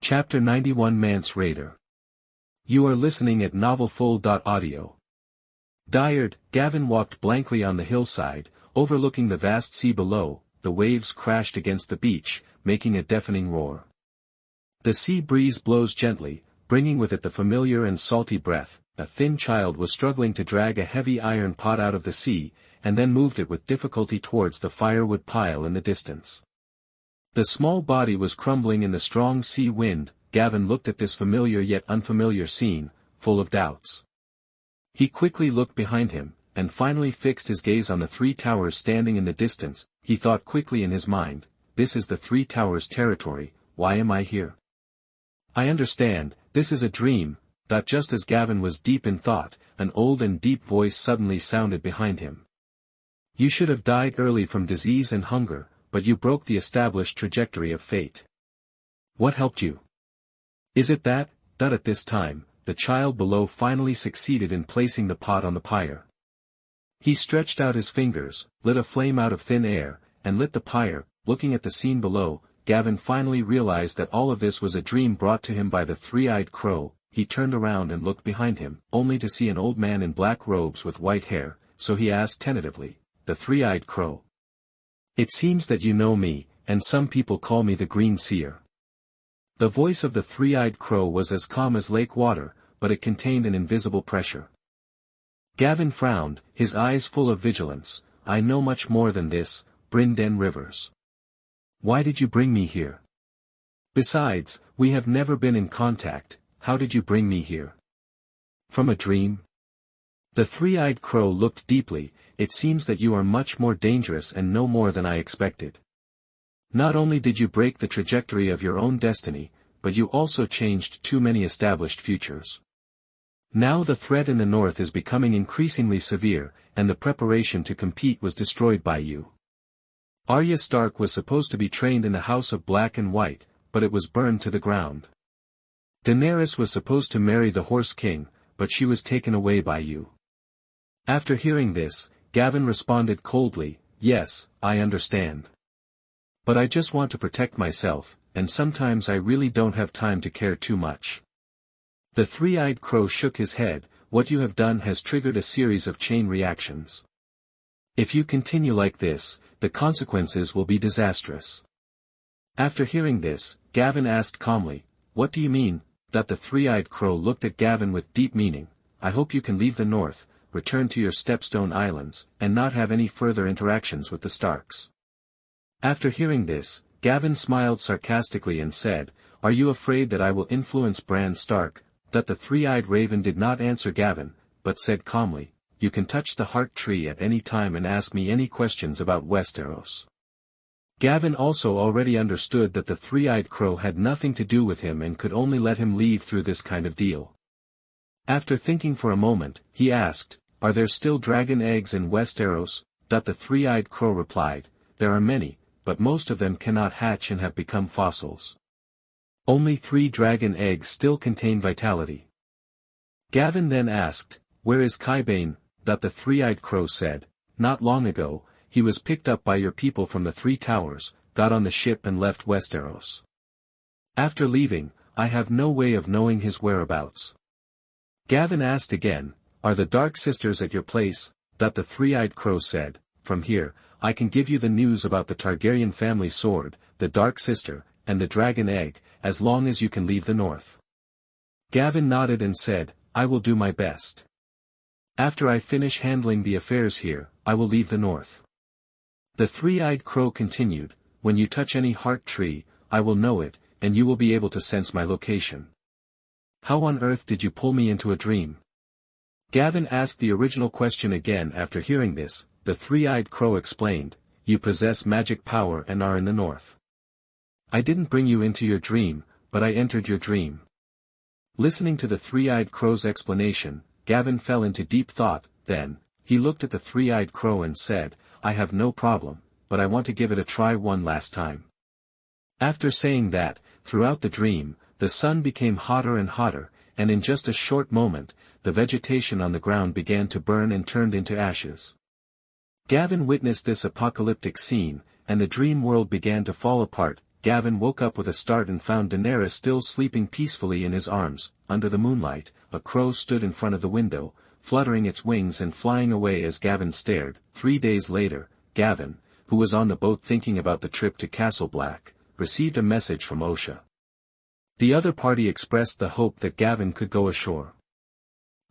Chapter 91 Mance Rayder. You are listening at novelfull.audio. Tired, Gavin walked blankly on the hillside, overlooking the vast sea below. The waves crashed against the beach, making a deafening roar. The sea breeze blows gently, bringing with it the familiar and salty breath. A thin child was struggling to drag a heavy iron pot out of the sea, and then moved it with difficulty towards the firewood pile in the distance. The small body was crumbling in the strong sea wind. Gavin looked at this familiar yet unfamiliar scene, full of doubts. He quickly looked behind him, and finally fixed his gaze on the three towers standing in the distance. He thought quickly in his mind, this is the three towers' territory, why am I here? I understand, this is a dream. That just as Gavin was deep in thought, an old and deep voice suddenly sounded behind him. You should have died early from disease and hunger, but you broke the established trajectory of fate. What helped you? Is it that at this time, the child below finally succeeded in placing the pot on the pyre? He stretched out his fingers, lit a flame out of thin air, and lit the pyre. Looking at the scene below, Gavin finally realized that all of this was a dream brought to him by the three-eyed crow. He turned around and looked behind him, only to see an old man in black robes with white hair, so he asked tentatively, the three-eyed crow. It seems that you know me, and some people call me the Green Seer. The voice of the three-eyed crow was as calm as lake water, but it contained an invisible pressure. Gavin frowned, his eyes full of vigilance. I know much more than this, Brienne Rivers. Why did you bring me here? Besides, we have never been in contact. How did you bring me here? From a dream? The three-eyed crow looked deeply. It seems that you are much more dangerous and know more than I expected. Not only did you break the trajectory of your own destiny, but you also changed too many established futures. Now the threat in the north is becoming increasingly severe, and the preparation to compete was destroyed by you. Arya Stark was supposed to be trained in the House of Black and White, but it was burned to the ground. Daenerys was supposed to marry the Horse King, but she was taken away by you. After hearing this, Gavin responded coldly, yes, I understand. But I just want to protect myself, and sometimes I really don't have time to care too much. The three-eyed crow shook his head. What you have done has triggered a series of chain reactions. If you continue like this, the consequences will be disastrous. After hearing this, Gavin asked calmly, what do you mean? That the three-eyed crow looked at Gavin with deep meaning. I hope you can leave the north, return to your Stepstone Islands, and not have any further interactions with the Starks. After hearing this, Gavin smiled sarcastically and said, are you afraid that I will influence Bran Stark? That the three-eyed raven did not answer Gavin, but said calmly, you can touch the heart tree at any time and ask me any questions about Westeros. Gavin also already understood that the three-eyed crow had nothing to do with him and could only let him leave through this kind of deal. After thinking for a moment, he asked, are there still dragon eggs in Westeros? That the three-eyed crow replied, there are many, but most of them cannot hatch and have become fossils. Only 3 dragon eggs still contain vitality. Gavin then asked, where is Coben? That the three-eyed crow said, not long ago, he was picked up by your people from the Three Towers, got on the ship and left Westeros. After leaving, I have no way of knowing his whereabouts. Gavin asked again, are the Dark Sisters at your place? That the three-eyed crow said, from here, I can give you the news about the Targaryen family sword, the Dark Sister, and the dragon egg, as long as you can leave the north. Gavin nodded and said, I will do my best. After I finish handling the affairs here, I will leave the north. The three-eyed crow continued, when you touch any heart tree, I will know it, and you will be able to sense my location. How on earth did you pull me into a dream? Gavin asked the original question again. After hearing this, the three-eyed crow explained, you possess magic power and are in the north. I didn't bring you into your dream, but I entered your dream. Listening to the three-eyed crow's explanation, Gavin fell into deep thought. Then, he looked at the three-eyed crow and said, I have no problem, but I want to give it a try one last time. After saying that, throughout the dream, the sun became hotter and hotter, and in just a short moment, the vegetation on the ground began to burn and turned into ashes. Gavin witnessed this apocalyptic scene, and the dream world began to fall apart. Gavin woke up with a start and found Daenerys still sleeping peacefully in his arms. Under the moonlight, a crow stood in front of the window, fluttering its wings and flying away as Gavin stared. 3 days later, Gavin, who was on the boat thinking about the trip to Castle Black, received a message from Osha. The other party expressed the hope that Gavin could go ashore.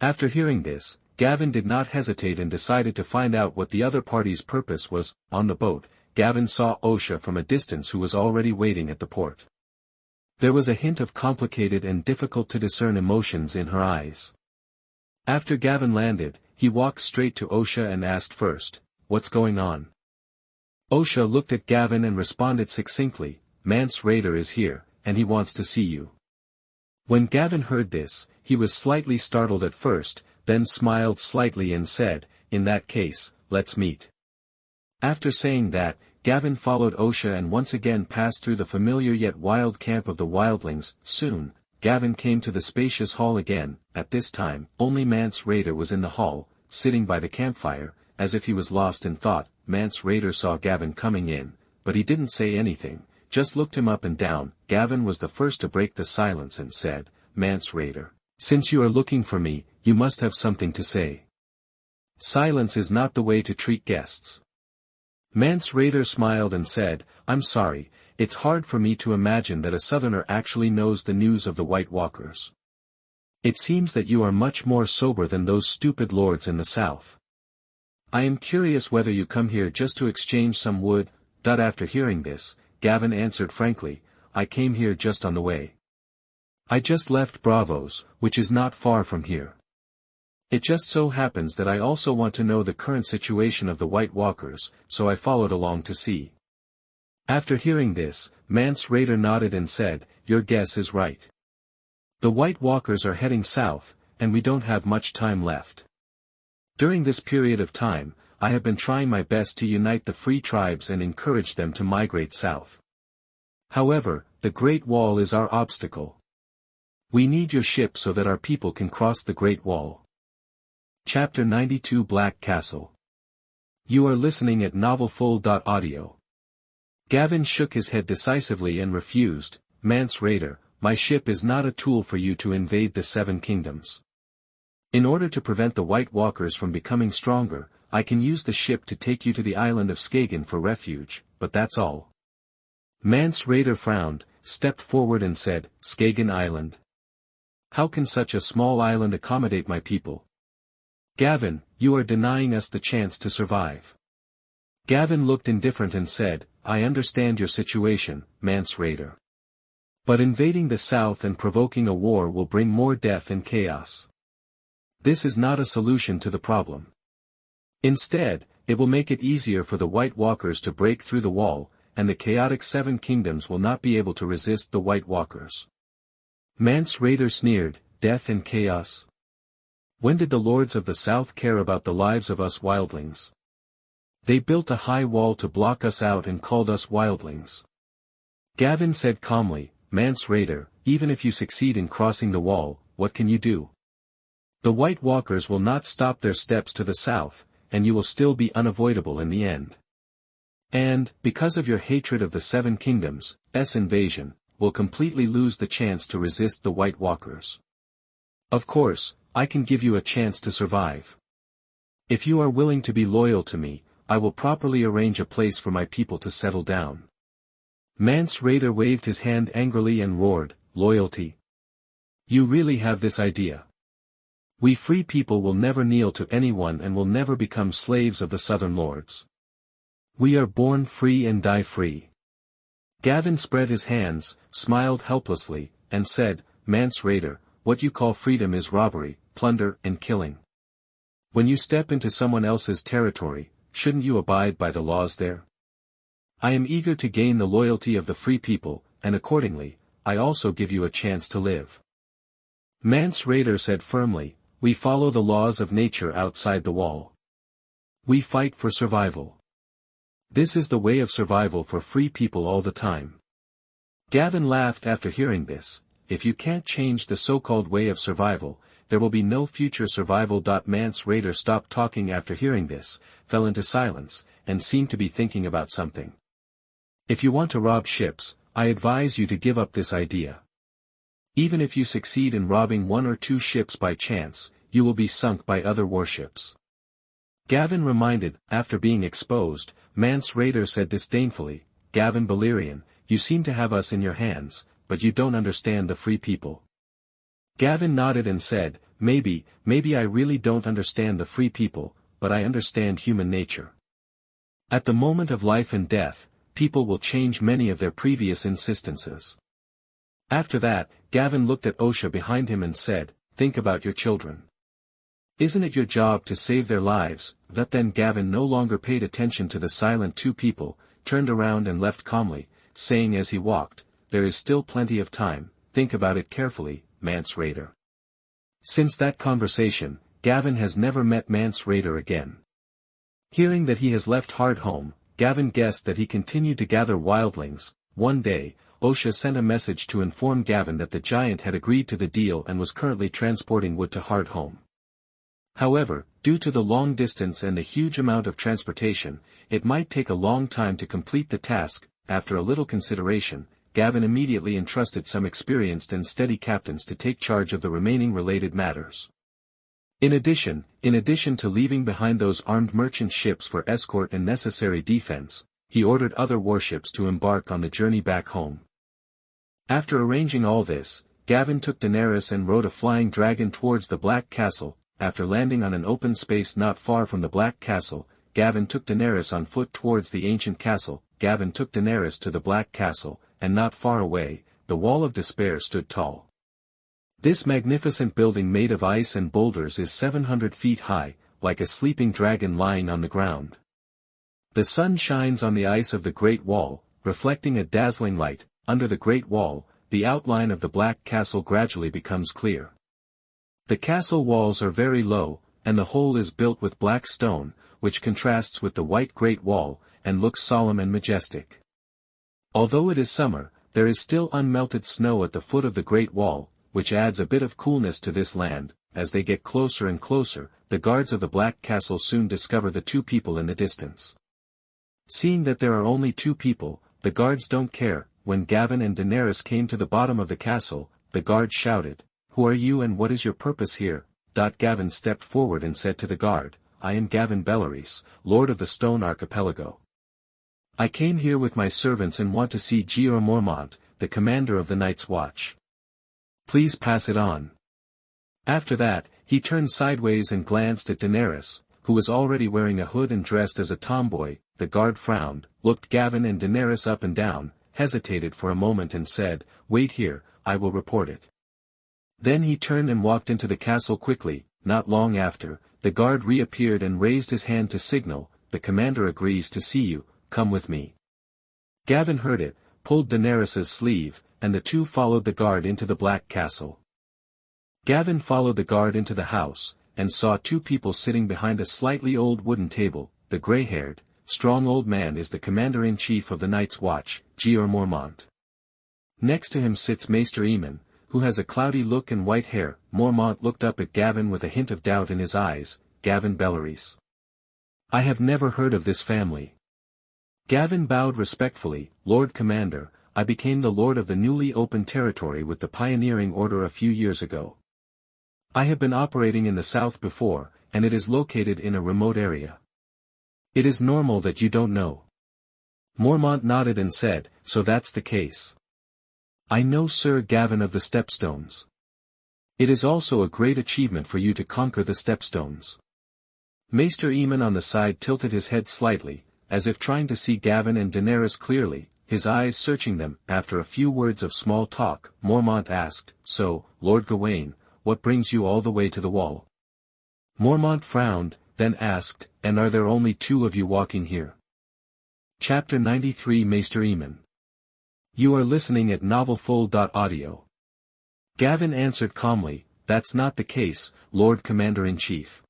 After hearing this, Gavin did not hesitate and decided to find out what the other party's purpose was. On the boat, Gavin saw Osha from a distance, who was already waiting at the port. There was a hint of complicated and difficult to discern emotions in her eyes. After Gavin landed, he walked straight to Osha and asked first, "What's going on?" Osha looked at Gavin and responded succinctly, "Mance Rayder is here, and he wants to see you." When Gavin heard this, he was slightly startled at first, then smiled slightly and said, "In that case, let's meet." After saying that, Gavin followed Osha and once again passed through the familiar yet wild camp of the wildlings. Soon, Gavin came to the spacious hall again. At this time, only Mance Rayder was in the hall, sitting by the campfire, as if he was lost in thought. Mance Rayder saw Gavin coming in, but he didn't say anything, just looked him up and down. Gavin was the first to break the silence and said, "Mance Rayder, since you are looking for me, you must have something to say. Silence is not the way to treat guests." Mance Rayder smiled and said, "I'm sorry, it's hard for me to imagine that a southerner actually knows the news of the White Walkers. It seems that you are much more sober than those stupid lords in the south. I am curious whether you come here just to exchange some wood." After hearing this, Gavin answered frankly, "I came here just on the way. I just left Bravos, which is not far from here. It just so happens that I also want to know the current situation of the White Walkers, so I followed along to see." After hearing this, Mance Rayder nodded and said, "Your guess is right. The White Walkers are heading south, and we don't have much time left. During this period of time, I have been trying my best to unite the free tribes and encourage them to migrate south. However, the Great Wall is our obstacle. We need your ship so that our people can cross the Great Wall." Chapter 92 Black Castle. You are listening at NovelFull.audio. Gavin shook his head decisively and refused. "Mance Rayder, my ship is not a tool for you to invade the Seven Kingdoms. In order to prevent the White Walkers from becoming stronger, I can use the ship to take you to the island of Skagen for refuge, but that's all." Mance Rayder frowned, stepped forward and said, "Skagen Island? How can such a small island accommodate my people? Gavin, you are denying us the chance to survive." Gavin looked indifferent and said, "I understand your situation, Mance Rayder. But invading the south and provoking a war will bring more death and chaos. This is not a solution to the problem. Instead, it will make it easier for the White Walkers to break through the wall, and the chaotic Seven Kingdoms will not be able to resist the White Walkers." Mance Rayder sneered, "Death and chaos? When did the lords of the south care about the lives of us wildlings? They built a high wall to block us out and called us wildlings." Gavin said calmly, "Mance Rayder, even if you succeed in crossing the wall, what can you do? The White Walkers will not stop their steps to the south, and you will still be unavoidable in the end. And, because of your hatred of the Seven Kingdoms, invasion will completely lose the chance to resist the White Walkers. Of course, I can give you a chance to survive. If you are willing to be loyal to me, I will properly arrange a place for my people to settle down." Mance Rayder waved his hand angrily and roared, "Loyalty? You really have this idea? We free people will never kneel to anyone and will never become slaves of the Southern Lords. We are born free and die free." Gavin spread his hands, smiled helplessly, and said, "Mance Rayder, what you call freedom is robbery, plunder, and killing. When you step into someone else's territory, shouldn't you abide by the laws there? I am eager to gain the loyalty of the free people, and accordingly, I also give you a chance to live." Mance Rayder said firmly, "We follow the laws of nature outside the wall. We fight for survival. This is the way of survival for free people all the time." Gavin laughed after hearing this. "If you can't change the so-called way of survival, there will be no future survival." Mance Rayder stopped talking after hearing this, fell into silence, and seemed to be thinking about something. "If you want to rob ships, I advise you to give up this idea. Even if you succeed in robbing 1 or 2 ships by chance, you will be sunk by other warships. Gavin reminded, after being exposed, Mance Rayder said disdainfully, Gavin Valyrian, you seem to have us in your hands, but you don't understand the free people. Gavin nodded and said, maybe I really don't understand the free people, but I understand human nature. At the moment of life and death, people will change many of their previous insistences. After that, Gavin looked at Osha behind him and said, think about your children. Isn't it your job to save their lives? But then Gavin no longer paid attention to the silent 2 people, turned around and left calmly, saying as he walked, there is still plenty of time, think about it carefully, Mance Rayder. Since that conversation, Gavin has never met Mance Rayder again. Hearing that he has left Hardhome, Gavin guessed that he continued to gather wildlings. One day, Osha sent a message to inform Gavin that the giant had agreed to the deal and was currently transporting wood to Hardhome. However, due to the long distance and the huge amount of transportation, it might take a long time to complete the task. After a little consideration, Gavin immediately entrusted some experienced and steady captains to take charge of the remaining related matters. In addition to leaving behind those armed merchant ships for escort and necessary defense, he ordered other warships to embark on the journey back home. After arranging all this, Gavin took Daenerys and rode a flying dragon towards the Black Castle. After landing on an open space not far from the Black Castle, Gavin took Daenerys on foot towards the ancient castle. Gavin took Daenerys to the Black Castle, and not far away, the Wall of Despair stood tall. This magnificent building made of ice and boulders is 700 feet high, like a sleeping dragon lying on the ground. The sun shines on the ice of the Great Wall, reflecting a dazzling light. Under the Great Wall, the outline of the Black Castle gradually becomes clear. The castle walls are very low, and the whole is built with black stone, which contrasts with the white Great Wall, and looks solemn and majestic. Although it is summer, there is still unmelted snow at the foot of the Great Wall, which adds a bit of coolness to this land. As they get closer and closer, the guards of the Black Castle soon discover the 2 people in the distance. Seeing that there are only 2 people, the guards don't care. When Gavin and Daenerys came to the bottom of the castle, the guard shouted, who are you and what is your purpose here? Gavin stepped forward and said to the guard, I am Gavin Bellerys, Lord of the Stone Archipelago. I came here with my servants and want to see Jeor Mormont, the commander of the Night's Watch. Please pass it on. After that, he turned sideways and glanced at Daenerys, who was already wearing a hood and dressed as a tomboy. The guard frowned, looked Gavin and Daenerys up and down, hesitated for a moment and said, wait here, I will report it. Then he turned and walked into the castle quickly. Not long after, the guard reappeared and raised his hand to signal, the commander agrees to see you, come with me. Gavin heard it, pulled Daenerys' sleeve, and the 2 followed the guard into the Black Castle. Gavin followed the guard into the house, and saw 2 people sitting behind a slightly old wooden table. The gray-haired, strong old man is the commander-in-chief of the Night's Watch, Jeor Mormont. Next to him sits Maester Aemon, who has a cloudy look and white hair. Mormont looked up at Gavin with a hint of doubt in his eyes. Gavin Bellerys. I have never heard of this family. Gavin bowed respectfully. Lord Commander, I became the lord of the newly opened territory with the Pioneering Order a few years ago. I have been operating in the south before, and it is located in a remote area. It is normal that you don't know. Mormont nodded and said, so that's the case. I know Sir Gavin of the Stepstones. It is also a great achievement for you to conquer the Stepstones. Maester Aemon on the side tilted his head slightly, as if trying to see Gavin and Daenerys clearly, his eyes searching them. After a few words of small talk, Mormont asked, so, Lord Gawain, what brings you all the way to the wall? Mormont frowned, then asked, and are there only 2 of you walking here? Chapter 93 Maester Aemon. You are listening at novelfull.audio. Gavin answered calmly, that's not the case, Lord Commander-in-Chief.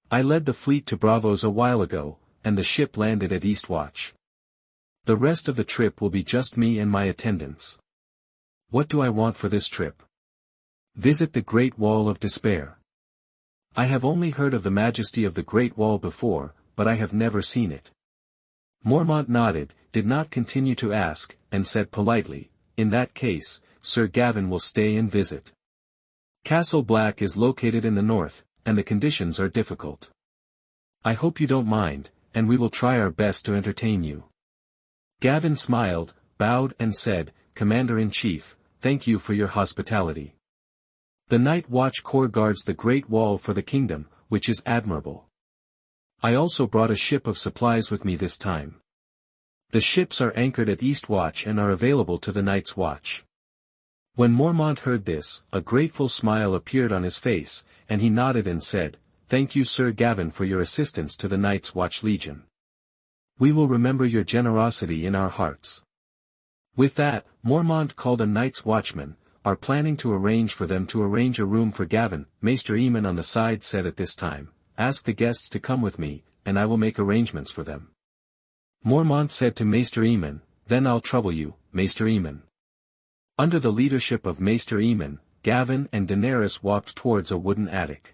I led the fleet to Bravos a while ago, and the ship landed at Eastwatch. The rest of the trip will be just me and my attendants. What do I want for this trip? Visit the Great Wall of Despair. I have only heard of the majesty of the Great Wall before, but I have never seen it. Mormont nodded, did not continue to ask, and said politely, "In that case, Sir Gavin will stay and visit. Castle Black is located in the north, and the conditions are difficult. I hope you don't mind, and we will try our best to entertain you." Gavin smiled, bowed and said, "Commander-in-Chief, thank you for your hospitality. The Night Watch Corps guards the Great Wall for the kingdom, which is admirable. I also brought a ship of supplies with me this time. The ships are anchored at Eastwatch and are available to the Night's Watch." When Mormont heard this, a grateful smile appeared on his face, and he nodded and said, "Thank you Sir Gavin for your assistance to the Night's Watch Legion. We will remember your generosity in our hearts." With that, Mormont called a Night's Watchman, "Are planning to arrange for them to arrange a room for Gavin." Maester Aemon on the side said at this time, "Ask the guests to come with me, and I will make arrangements for them." Mormont said to Maester Aemon, "Then I'll trouble you, Maester Aemon." Under the leadership of Maester Aemon, Gavin and Daenerys walked towards a wooden attic.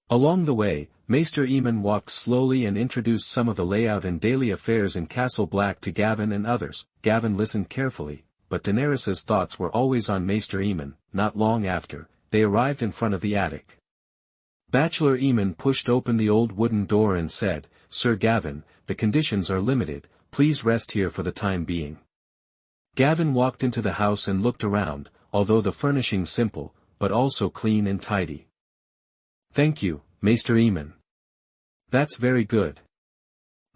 Along the way, Maester Aemon walked slowly and introduced some of the layout and daily affairs in Castle Black to Gavin and others. Gavin listened carefully, but Daenerys's thoughts were always on Maester Aemon. Not long after, they arrived in front of the attic. Bachelor Aemon pushed open the old wooden door and said, "Sir Gavin, the conditions are limited, please rest here for the time being." Gavin walked into the house and looked around, although the furnishings simple, but also clean and tidy. "Thank you, Maester Aemon. That's very good,"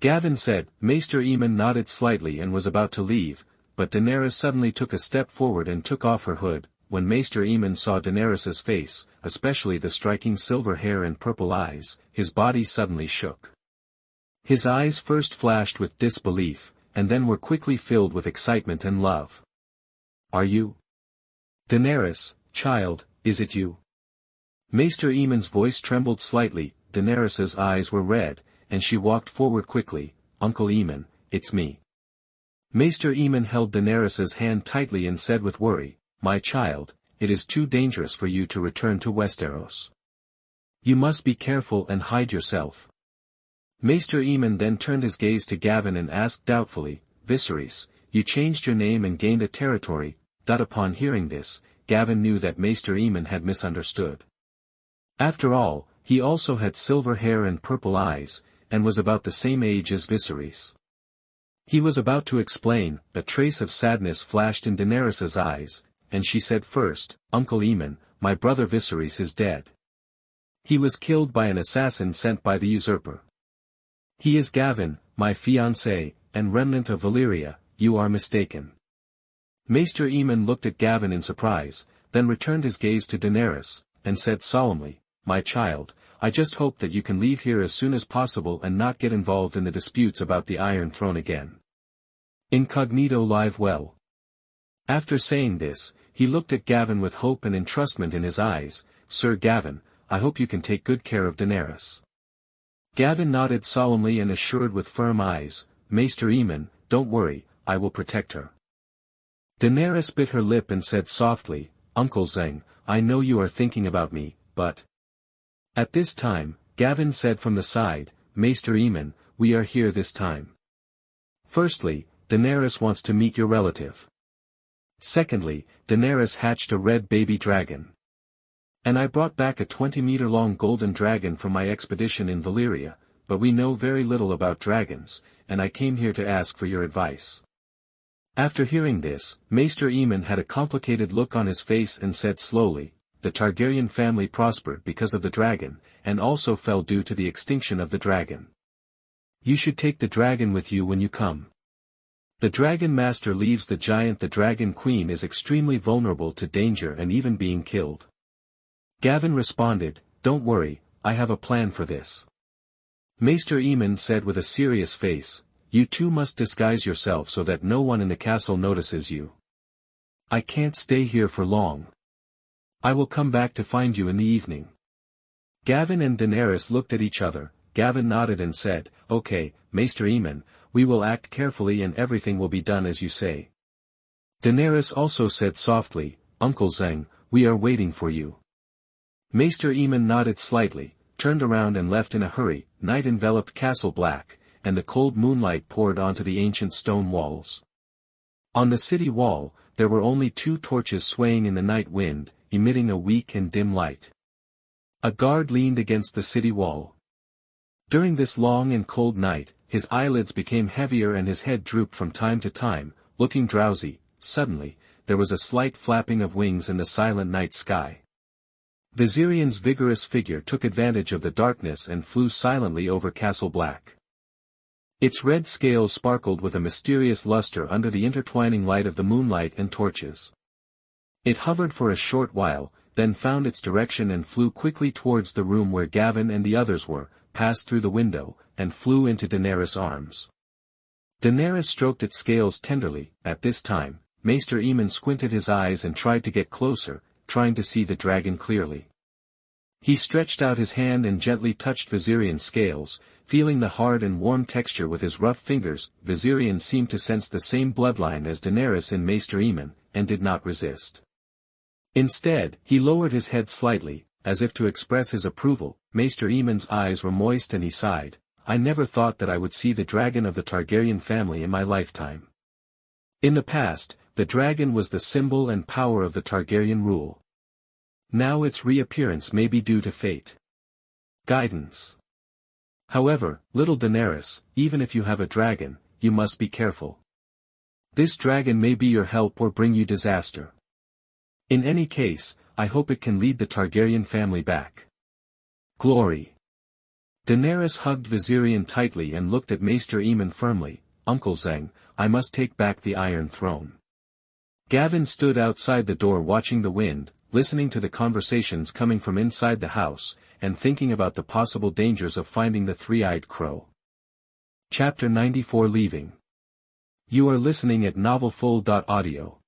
Gavin said. Maester Aemon nodded slightly and was about to leave, but Daenerys suddenly took a step forward and took off her hood. When Maester Aemon saw Daenerys's face, especially the striking silver hair and purple eyes, his body suddenly shook. His eyes first flashed with disbelief, and then were quickly filled with excitement and love. "Are you? Daenerys, child, is it you?" Maester Aemon's voice trembled slightly. Daenerys's eyes were red, and she walked forward quickly. "Uncle Aemon, it's me." Maester Aemon held Daenerys's hand tightly and said with worry, "My child, it is too dangerous for you to return to Westeros. You must be careful and hide yourself." Maester Aemon then turned his gaze to Gavin and asked doubtfully, "Viserys, you changed your name and gained a territory." Upon hearing this, Gavin knew that Maester Aemon had misunderstood. After all, he also had silver hair and purple eyes, and was about the same age as Viserys. He was about to explain. A trace of sadness flashed in Daenerys's eyes, and she said first, "Uncle Aemon, my brother Viserys is dead. He was killed by an assassin sent by the usurper. He is Gavin, my fiancé, and remnant of Valyria." "You are mistaken." Maester Aemon looked at Gavin in surprise, then returned his gaze to Daenerys, and said solemnly, "My child, I just hope that you can leave here as soon as possible and not get involved in the disputes about the Iron Throne again. Incognito live well." After saying this, he looked at Gavin with hope and entrustment in his eyes. "Sir Gavin, I hope you can take good care of Daenerys." Gavin nodded solemnly and assured with firm eyes, "Maester Aemon, don't worry, I will protect her." Daenerys bit her lip and said softly, "Uncle Zeng, I know you are thinking about me, but—" At this time, Gavin said from the side, "Maester Aemon, we are here this time. Firstly, Daenerys wants to meet your relative. Secondly, Daenerys hatched a red baby dragon. And I brought back a 20-meter-long golden dragon from my expedition in Valyria, but we know very little about dragons, and I came here to ask for your advice." After hearing this, Maester Aemon had a complicated look on his face and said slowly, "The Targaryen family prospered because of the dragon, and also fell due to the extinction of the dragon. You should take the dragon with you when you come. The dragon master leaves the giant. The dragon queen is extremely vulnerable to danger and even being killed." Gavin responded, "Don't worry, I have a plan for this." Maester Aemon said with a serious face, "You two must disguise yourself so that no one in the castle notices you. I can't stay here for long. I will come back to find you in the evening." Gavin and Daenerys looked at each other. Gavin nodded and said, "Okay, Maester Aemon, we will act carefully and everything will be done as you say." Daenerys also said softly, "Uncle Zeng, we are waiting for you." Maester Aemon nodded slightly, turned around and left in a hurry. Night enveloped Castle Black, and the cold moonlight poured onto the ancient stone walls. On the city wall, there were only 2 torches swaying in the night wind, emitting a weak and dim light. A guard leaned against the city wall. During this long and cold night, his eyelids became heavier and his head drooped from time to time, looking drowsy. Suddenly, there was a slight flapping of wings in the silent night sky. Viserion's vigorous figure took advantage of the darkness and flew silently over Castle Black. Its red scales sparkled with a mysterious luster under the intertwining light of the moonlight and torches. It hovered for a short while, then found its direction and flew quickly towards the room where Gavin and the others were, passed through the window, and flew into Daenerys' arms. Daenerys stroked its scales tenderly. At this time, Maester Aemon squinted his eyes and tried to get closer, trying to see the dragon clearly. He stretched out his hand and gently touched Viserion's scales, feeling the hard and warm texture with his rough fingers. Viserion seemed to sense the same bloodline as Daenerys in Maester Aemon, and did not resist. Instead, he lowered his head slightly, as if to express his approval. Maester Aemon's eyes were moist and he sighed. I never thought that I would see the dragon of the Targaryen family in my lifetime. In the past, the dragon was the symbol and power of the Targaryen rule. Now its reappearance may be due to fate. Guidance. However, little Daenerys, even if you have a dragon, you must be careful. This dragon may be your help or bring you disaster. In any case, I hope it can lead the Targaryen family back. Glory. Daenerys hugged Viserion tightly and looked at Maester Aemon firmly. Uncle Zeng, I must take back the Iron Throne. Gavin stood outside the door watching the wind, listening to the conversations coming from inside the house, and thinking about the possible dangers of finding the three-eyed crow. Chapter 94 Leaving. You are listening at novelfull.audio.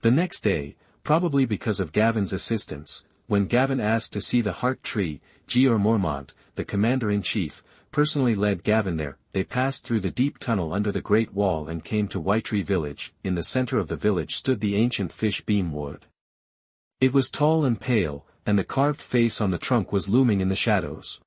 The next day, probably because of Gavin's assistance, when Gavin asked to see the Heart Tree, Jeor Mormont, the commander-in-chief, personally led Gavin there. They passed through the deep tunnel under the Great Wall and came to Whitetree Village. In the center of the village stood the ancient fish beam wood. It was tall and pale, and the carved face on the trunk was looming in the shadows.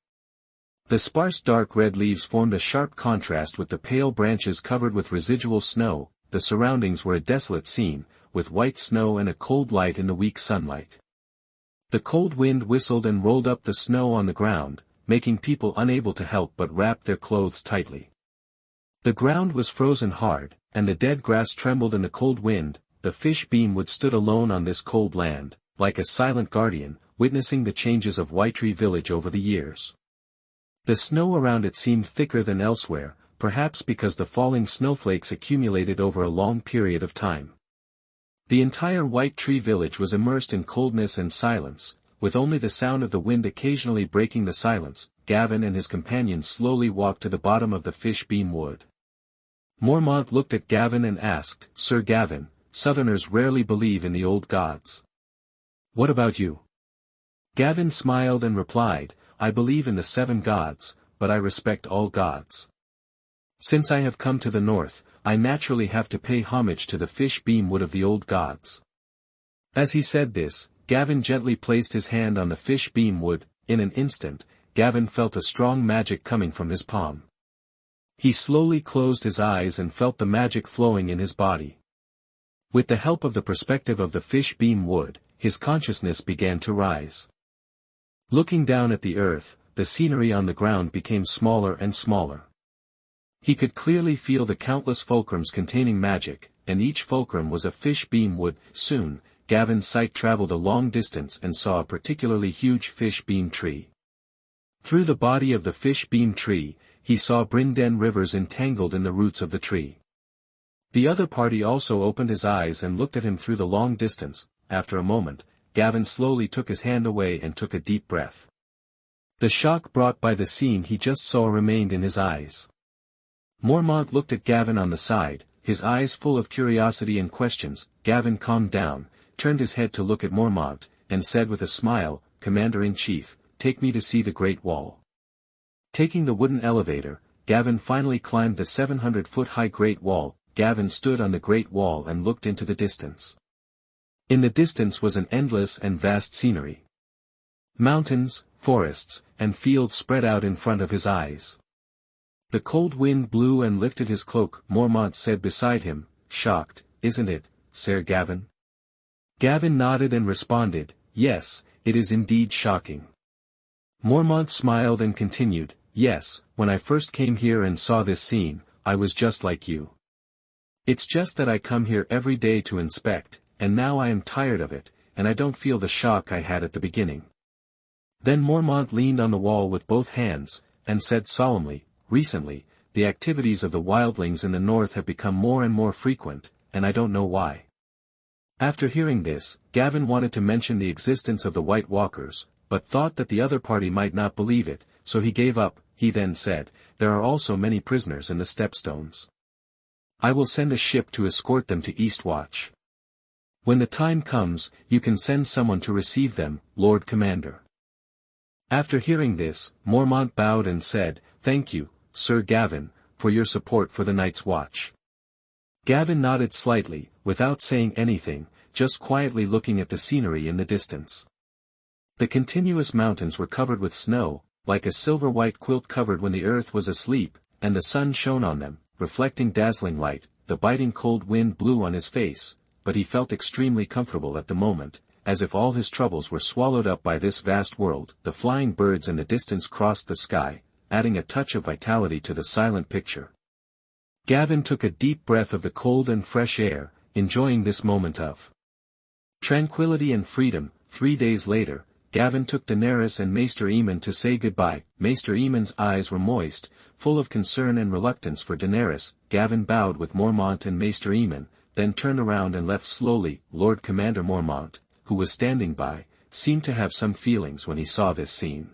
The sparse dark red leaves formed a sharp contrast with the pale branches covered with residual snow. The surroundings were a desolate scene, with white snow and a cold light in the weak sunlight. The cold wind whistled and rolled up the snow on the ground, making people unable to help but wrap their clothes tightly. The ground was frozen hard, and the dead grass trembled in the cold wind. The fish beam wood stood alone on this cold land, like a silent guardian, witnessing the changes of Whitetree Village over the years. The snow around it seemed thicker than elsewhere, perhaps because the falling snowflakes accumulated over a long period of time. The entire Whitetree Village was immersed in coldness and silence, with only the sound of the wind occasionally breaking the silence. Gavin and his companions slowly walked to the bottom of the fish beam wood. Mormont looked at Gavin and asked, Sir Gavin, Southerners rarely believe in the old gods. What about you? Gavin smiled and replied, I believe in the 7 gods, but I respect all gods. Since I have come to the north, I naturally have to pay homage to the fish beam wood of the old gods. As he said this, Gavin gently placed his hand on the fish beam wood. In an instant, Gavin felt a strong magic coming from his palm. He slowly closed his eyes and felt the magic flowing in his body. With the help of the perspective of the fish beam wood, his consciousness began to rise. Looking down at the earth, the scenery on the ground became smaller and smaller. He could clearly feel the countless fulcrums containing magic, and each fulcrum was a fish beam wood. Soon, Gavin's sight traveled a long distance and saw a particularly huge fish beam tree. Through the body of the fish beam tree, he saw Brinden rivers entangled in the roots of the tree. The other party also opened his eyes and looked at him through the long distance. After a moment, Gavin slowly took his hand away and took a deep breath. The shock brought by the scene he just saw remained in his eyes. Mormont looked at Gavin on the side, his eyes full of curiosity and questions. Gavin calmed down, turned his head to look at Mormont, and said with a smile, Commander-in-Chief, take me to see the Great Wall. Taking the wooden elevator, Gavin finally climbed the 700-foot-high Great Wall. Gavin stood on the Great Wall and looked into the distance. In the distance was an endless and vast scenery. Mountains, forests, and fields spread out in front of his eyes. The cold wind blew and lifted his cloak. Mormont said beside him, shocked, isn't it, Sir Gavin? Gavin nodded and responded, yes, it is indeed shocking. Mormont smiled and continued, yes, when I first came here and saw this scene, I was just like you. It's just that I come here every day to inspect, and now I am tired of it, and I don't feel the shock I had at the beginning. Then Mormont leaned on the wall with both hands, and said solemnly, recently, the activities of the wildlings in the north have become more and more frequent, and I don't know why. After hearing this, Gavin wanted to mention the existence of the White Walkers, but thought that the other party might not believe it, so he gave up. He then said, there are also many prisoners in the Stepstones. I will send a ship to escort them to Eastwatch. When the time comes, you can send someone to receive them, Lord Commander. After hearing this, Mormont bowed and said, thank you, Sir Gavin, for your support for the Night's Watch. Gavin nodded slightly, without saying anything, just quietly looking at the scenery in the distance. The continuous mountains were covered with snow, like a silver-white quilt covered when the earth was asleep, and the sun shone on them, reflecting dazzling light. The biting cold wind blew on his face, but he felt extremely comfortable at the moment, as if all his troubles were swallowed up by this vast world. The flying birds in the distance crossed the sky, adding a touch of vitality to the silent picture. Gavin took a deep breath of the cold and fresh air, enjoying this moment of tranquility and freedom. 3 days later, Gavin took Daenerys and Maester Aemon to say goodbye. Maester Aemon's eyes were moist, full of concern and reluctance for Daenerys. Gavin bowed with Mormont and Maester Aemon, then turned around and left slowly. Lord Commander Mormont, who was standing by, seemed to have some feelings when he saw this scene.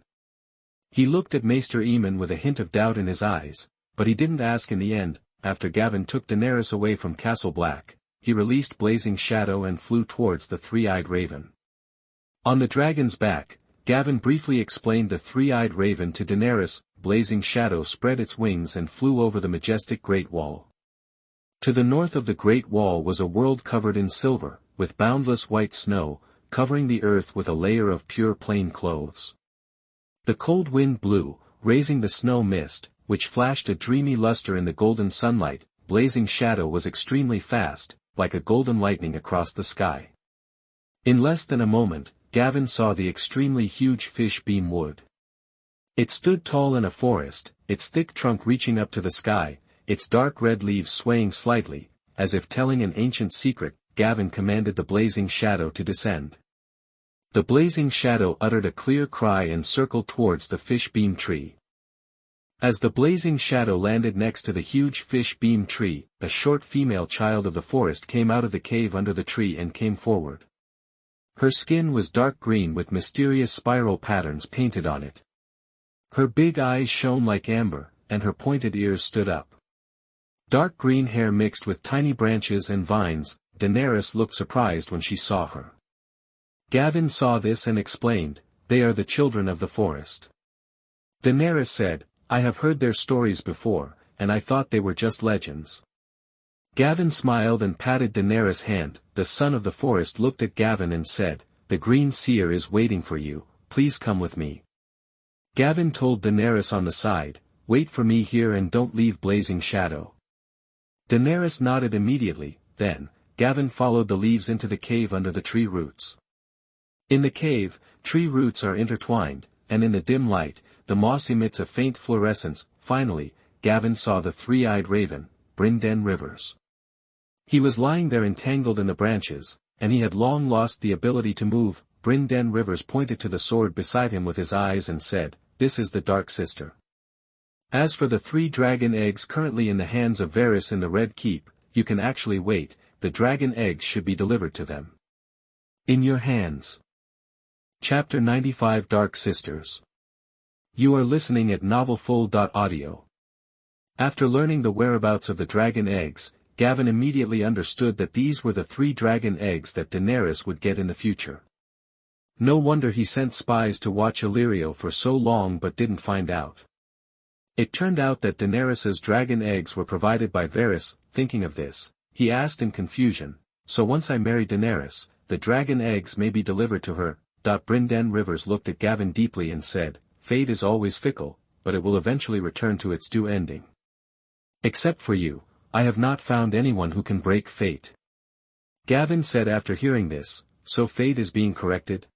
He looked at Maester Aemon with a hint of doubt in his eyes, but he didn't ask in the end. After Gavin took Daenerys away from Castle Black, he released Blazing Shadow and flew towards the three-eyed raven. On the dragon's back, Gavin briefly explained the three-eyed raven to Daenerys. Blazing Shadow spread its wings and flew over the majestic Great Wall. To the north of the Great Wall was a world covered in silver, with boundless white snow, covering the earth with a layer of pure plain clothes. The cold wind blew, raising the snow mist, which flashed a dreamy luster in the golden sunlight. Blazing Shadow was extremely fast, like a golden lightning across the sky. In less than a moment, Gavin saw the extremely huge fish beam wood. It stood tall in a forest, its thick trunk reaching up to the sky, its dark red leaves swaying slightly, as if telling an ancient secret. Gavin commanded the Blazing Shadow to descend. The Blazing Shadow uttered a clear cry and circled towards the fish beam tree. As the Blazing Shadow landed next to the huge fish beam tree, a short female child of the forest came out of the cave under the tree and came forward. Her skin was dark green with mysterious spiral patterns painted on it. Her big eyes shone like amber, and her pointed ears stood up. Dark green hair mixed with tiny branches and vines. Daenerys looked surprised when she saw her. Gavin saw this and explained, they are the children of the forest. Daenerys said, I have heard their stories before, and I thought they were just legends. Gavin smiled and patted Daenerys' hand. The son of the forest looked at Gavin and said, the Green Seer is waiting for you, please come with me. Gavin told Daenerys on the side, wait for me here and don't leave Blazing Shadow. Daenerys nodded immediately. Then, Gavin followed the leaves into the cave under the tree roots. In the cave, tree roots are intertwined, and in the dim light, the moss emits a faint fluorescence. Finally, Gavin saw the three-eyed raven, Brienne Rivers. He was lying there entangled in the branches, and he had long lost the ability to move. Brienne Rivers pointed to the sword beside him with his eyes and said, this is the Dark Sister. As for the 3 dragon eggs currently in the hands of Varys in the Red Keep, you can actually wait, the dragon eggs should be delivered to them. In your hands. Chapter 95 Dark Sisters. You are listening at novelfull.audio. After learning the whereabouts of the dragon eggs, Gavin immediately understood that these were the 3 dragon eggs that Daenerys would get in the future. No wonder he sent spies to watch Illyrio for so long but didn't find out. It turned out that Daenerys's dragon eggs were provided by Varys. Thinking of this, he asked in confusion, so once I marry Daenerys, the dragon eggs may be delivered to her. Brienne Rivers looked at Gavin deeply and said, fate is always fickle, but it will eventually return to its due ending. Except for you, I have not found anyone who can break fate. Gavin said after hearing this, so fate is being corrected?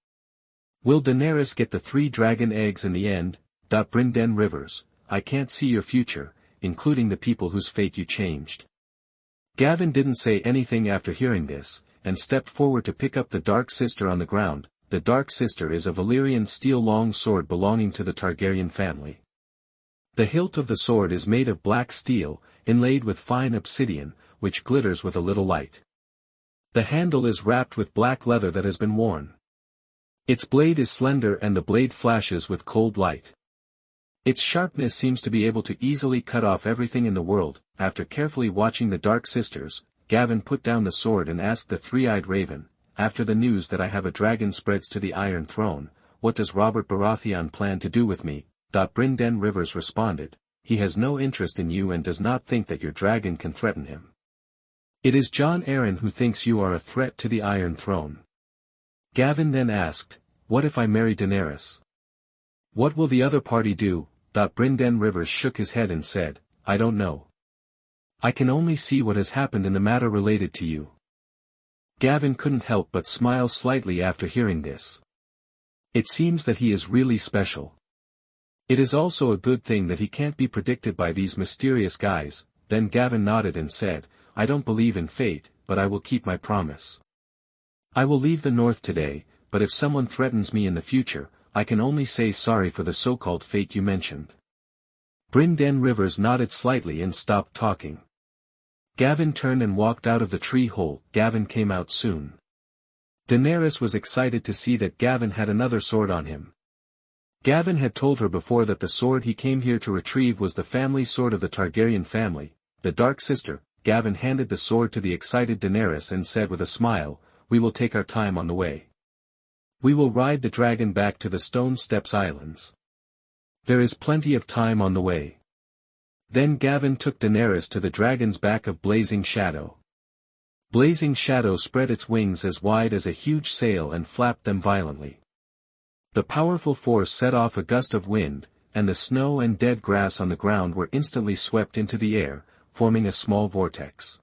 Will Daenerys get the 3 dragon eggs in the end? Brinden Rivers, I can't see your future, including the people whose fate you changed. Gavin didn't say anything after hearing this, and stepped forward to pick up the Dark Sister on the ground. The Dark Sister is a Valyrian steel long sword belonging to the Targaryen family. The hilt of the sword is made of black steel, inlaid with fine obsidian, which glitters with a little light. The handle is wrapped with black leather that has been worn. Its blade is slender and the blade flashes with cold light. Its sharpness seems to be able to easily cut off everything in the world. After carefully watching the Dark Sisters, Gavin put down the sword and asked the three-eyed raven, after the news that I have a dragon spreads to the Iron Throne, what does Robert Baratheon plan to do with me? Brinden Rivers responded, he has no interest in you and does not think that your dragon can threaten him. It is Jon Arryn who thinks you are a threat to the Iron Throne. Gavin then asked, what if I marry Daenerys? What will the other party do? Brinden Rivers shook his head and said, I don't know. I can only see what has happened in the matter related to you. Gavin couldn't help but smile slightly after hearing this. It seems that he is really special. It is also a good thing that he can't be predicted by these mysterious guys. Then Gavin nodded and said, I don't believe in fate, but I will keep my promise. I will leave the north today, but if someone threatens me in the future, I can only say sorry for the so-called fate you mentioned. Brinden Rivers nodded slightly and stopped talking. Gavin turned and walked out of the tree hole. Gavin came out soon. Daenerys was excited to see that Gavin had another sword on him. Gavin had told her before that the sword he came here to retrieve was the family sword of the Targaryen family, the Dark Sister. Gavin handed the sword to the excited Daenerys and said with a smile, we will take our time on the way. We will ride the dragon back to the Stone Steps Islands. There is plenty of time on the way. Then Gavin took Daenerys to the dragon's back of Blazing Shadow. Blazing Shadow spread its wings as wide as a huge sail and flapped them violently. The powerful force set off a gust of wind, and the snow and dead grass on the ground were instantly swept into the air, forming a small vortex.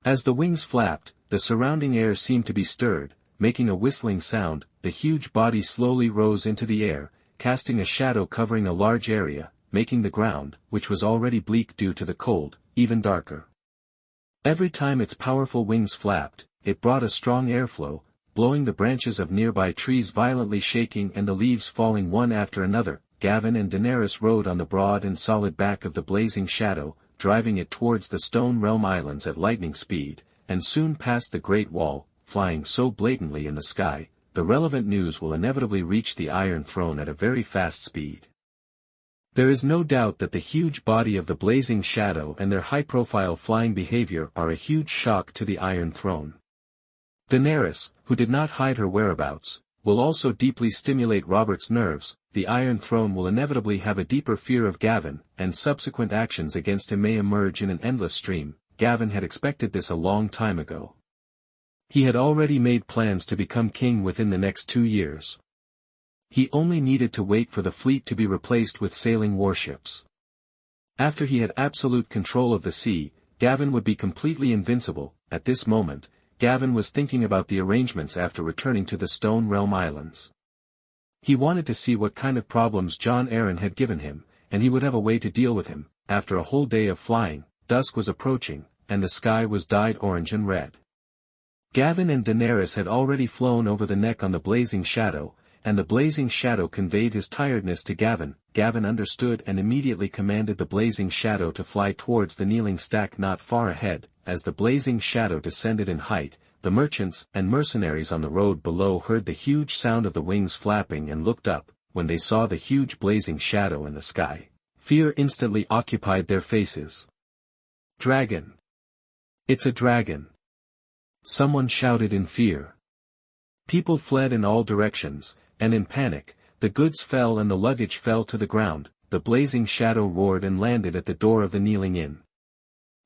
As the wings flapped, the surrounding air seemed to be stirred, making a whistling sound. The huge body slowly rose into the air, casting a shadow covering a large area, making the ground, which was already bleak due to the cold, even darker. Every time its powerful wings flapped, it brought a strong airflow, blowing the branches of nearby trees violently shaking and the leaves falling one after another. Gavin and Daenerys rode on the broad and solid back of the Blazing Shadow, driving it towards the Stone Realm Islands at lightning speed, and soon passed the Great Wall. Flying so blatantly in the sky, the relevant news will inevitably reach the Iron Throne at a very fast speed. There is no doubt that the huge body of the Blazing Shadow and their high-profile flying behavior are a huge shock to the Iron Throne. Daenerys, who did not hide her whereabouts, will also deeply stimulate Robert's nerves. The Iron Throne will inevitably have a deeper fear of Gavin, and subsequent actions against him may emerge in an endless stream. Gavin had expected this a long time ago. He had already made plans to become king within the next 2 years. He only needed to wait for the fleet to be replaced with sailing warships. After he had absolute control of the sea, Gavin would be completely invincible. At this moment, Gavin was thinking about the arrangements after returning to the Stone Realm Islands. He wanted to see what kind of problems Jon Arryn had given him, and he would have a way to deal with him. After a whole day of flying, dusk was approaching, and the sky was dyed orange and red. Gavin and Daenerys had already flown over the neck on the Blazing Shadow, and the Blazing Shadow conveyed his tiredness to Gavin. Gavin understood and immediately commanded the Blazing Shadow to fly towards the kneeling stack not far ahead. As the Blazing Shadow descended in height, the merchants and mercenaries on the road below heard the huge sound of the wings flapping and looked up. When they saw the huge Blazing Shadow in the sky, fear instantly occupied their faces. Dragon! It's a dragon! Someone shouted in fear. People fled in all directions, and in panic, the goods fell and the luggage fell to the ground. The Blazing Shadow roared and landed at the door of the Kneeling Inn.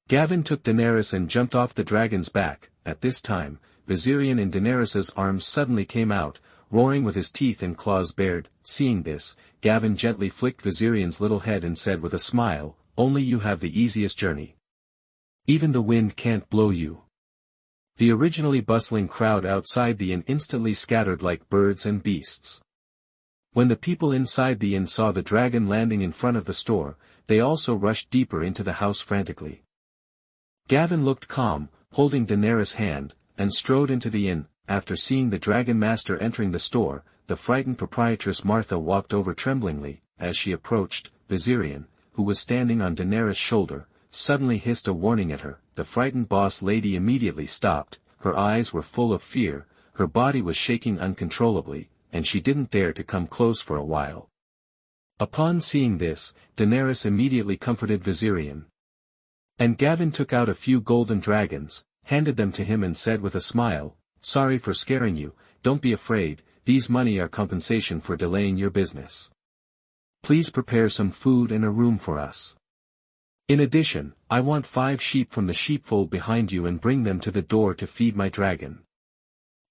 Gavin took Daenerys and jumped off the dragon's back. At this time, Viserion in Daenerys's arms suddenly came out, roaring with his teeth and claws bared. Seeing this, Gavin gently flicked Viserion's little head and said with a smile, only you have the easiest journey. Even the wind can't blow you. The originally bustling crowd outside the inn instantly scattered like birds and beasts. When the people inside the inn saw the dragon landing in front of the store, they also rushed deeper into the house frantically. Gavin looked calm, holding Daenerys' hand, and strode into the inn. After seeing the dragon master entering the store, the frightened proprietress Martha walked over tremblingly. As she approached, Valyrian, who was standing on Daenerys' shoulder, suddenly hissed a warning at her. The frightened boss lady immediately stopped, her eyes were full of fear, her body was shaking uncontrollably, and she didn't dare to come close for a while. Upon seeing this, Daenerys immediately comforted Valyrian. And Gavin took out a few golden dragons, handed them to him and said with a smile, "Sorry for scaring you, don't be afraid, these money are compensation for delaying your business. Please prepare some food and a room for us. In addition, I want 5 sheep from the sheepfold behind you and bring them to the door to feed my dragon."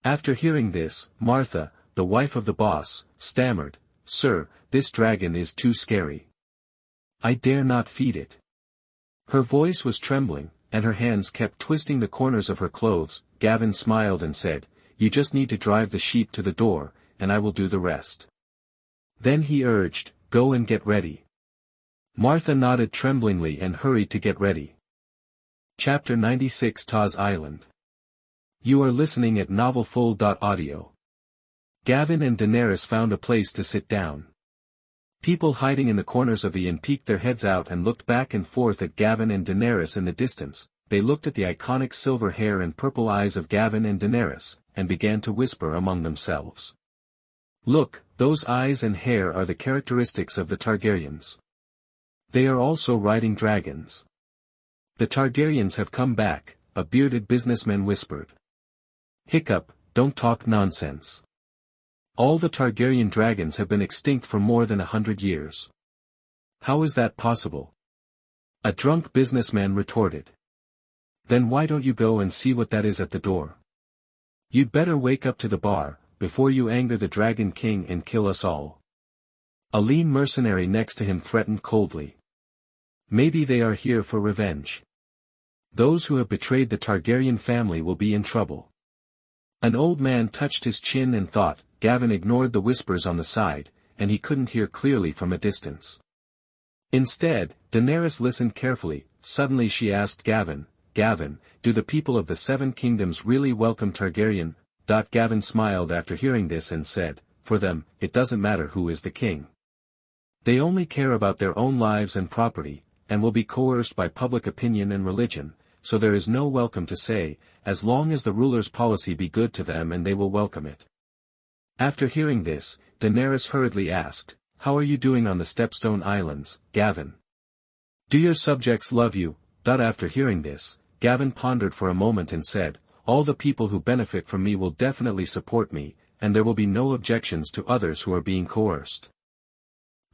After hearing this, Martha, the wife of the boss, stammered, "Sir, this dragon is too scary. I dare not feed it." Her voice was trembling, and her hands kept twisting the corners of her clothes. Gavin smiled and said, "You just need to drive the sheep to the door, and I will do the rest." Then he urged, "Go and get ready." Martha nodded tremblingly and hurried to get ready. Chapter 96 Taz Island. You are listening at novelfull.audio. Gavin and Daenerys found a place to sit down. People hiding in the corners of the inn peeked their heads out and looked back and forth at Gavin and Daenerys in the distance. They looked at the iconic silver hair and purple eyes of Gavin and Daenerys, and began to whisper among themselves. "Look, those eyes and hair are the characteristics of the Targaryens. They are also riding dragons. The Targaryens have come back," a bearded businessman whispered. "Hiccup, don't talk nonsense. All the Targaryen dragons have been extinct for more than 100 years. How is that possible?" A drunk businessman retorted. "Then why don't you go and see what that is at the door? You'd better wake up to the bar, before you anger the Dragon King and kill us all." A lean mercenary next to him threatened coldly. "Maybe they are here for revenge. Those who have betrayed the Targaryen family will be in trouble." An old man touched his chin and thought. Gavin ignored the whispers on the side, and he couldn't hear clearly from a distance. Instead, Daenerys listened carefully. Suddenly she asked Gavin, "Gavin, do the people of the 7 kingdoms really welcome Targaryen?" Gavin smiled after hearing this and said, "For them, it doesn't matter who is the king. They only care about their own lives and property, and will be coerced by public opinion and religion, so there is no welcome to say, as long as the ruler's policy be good to them and they will welcome it." After hearing this, Daenerys hurriedly asked, "How are you doing on the Stepstone Islands, Gavin? Do your subjects love you?" After hearing this, Gavin pondered for a moment and said, "All the people who benefit from me will definitely support me, and there will be no objections to others who are being coerced."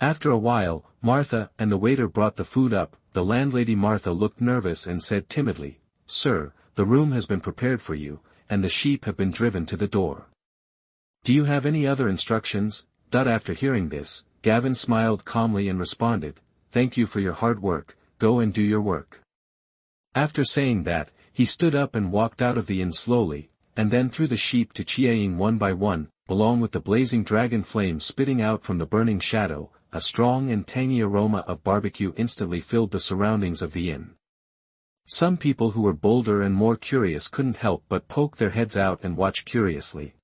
After a while, Martha and the waiter brought the food up. The landlady Martha looked nervous and said timidly, "Sir, the room has been prepared for you, and the sheep have been driven to the door. Do you have any other instructions?" After hearing this, Gavin smiled calmly and responded, "Thank you for your hard work, go and do your work." After saying that, he stood up and walked out of the inn slowly, and then threw the sheep to Chiaing one by one, along with the blazing dragon flame spitting out from the burning shadow. A strong and tangy aroma of barbecue instantly filled the surroundings of the inn. Some people who were bolder and more curious couldn't help but poke their heads out and watch curiously.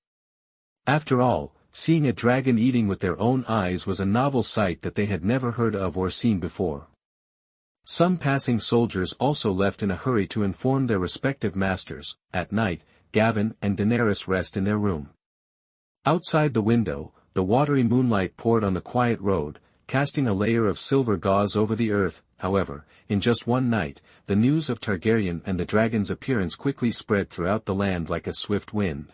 After all, seeing a dragon eating with their own eyes was a novel sight that they had never heard of or seen before. Some passing soldiers also left in a hurry to inform their respective masters. At night, Gavin and Daenerys rest in their room. Outside the window, the watery moonlight poured on the quiet road, casting a layer of silver gauze over the earth. However, in just one night, the news of Targaryen and the dragon's appearance quickly spread throughout the land like a swift wind.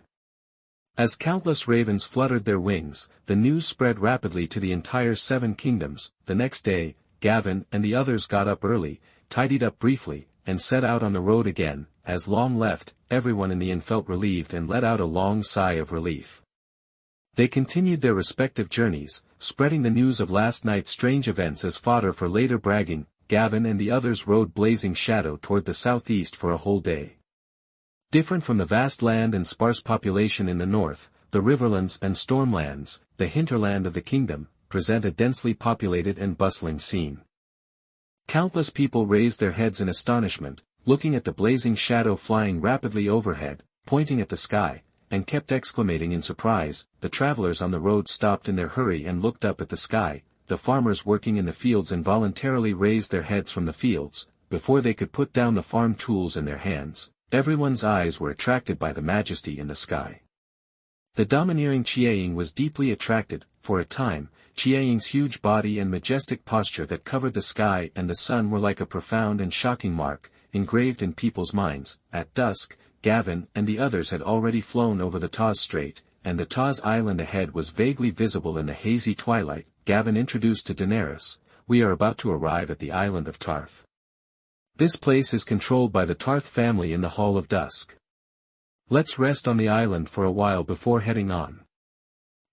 As countless ravens fluttered their wings, the news spread rapidly to the entire 7 kingdoms. The next day, Gavin and the others got up early, tidied up briefly, and set out on the road again. As Long left, everyone in the inn felt relieved and let out a long sigh of relief. They continued their respective journeys, spreading the news of last night's strange events as fodder for later bragging. Gavin and the others rode Blazing Shadow toward the southeast for a whole day. Different from the vast land and sparse population in the north, the Riverlands and Stormlands, the hinterland of the kingdom, present a densely populated and bustling scene. Countless people raised their heads in astonishment, looking at the Blazing Shadow flying rapidly overhead, pointing at the sky, and kept exclaiming in surprise. The travelers on the road stopped in their hurry and looked up at the sky. The farmers working in the fields involuntarily raised their heads from the fields, before they could put down the farm tools in their hands. Everyone's eyes were attracted by the majesty in the sky. The domineering Chiang was deeply attracted. For a time, Chiang's huge body and majestic posture that covered the sky and the sun were like a profound and shocking mark, engraved in people's minds. At dusk, Gavin and the others had already flown over the Taz Strait, and the Taz Island ahead was vaguely visible in the hazy twilight. Gavin introduced to Daenerys, "We are about to arrive at the island of Tarth. This place is controlled by the Tarth family in the Hall of Dusk. Let's rest on the island for a while before heading on.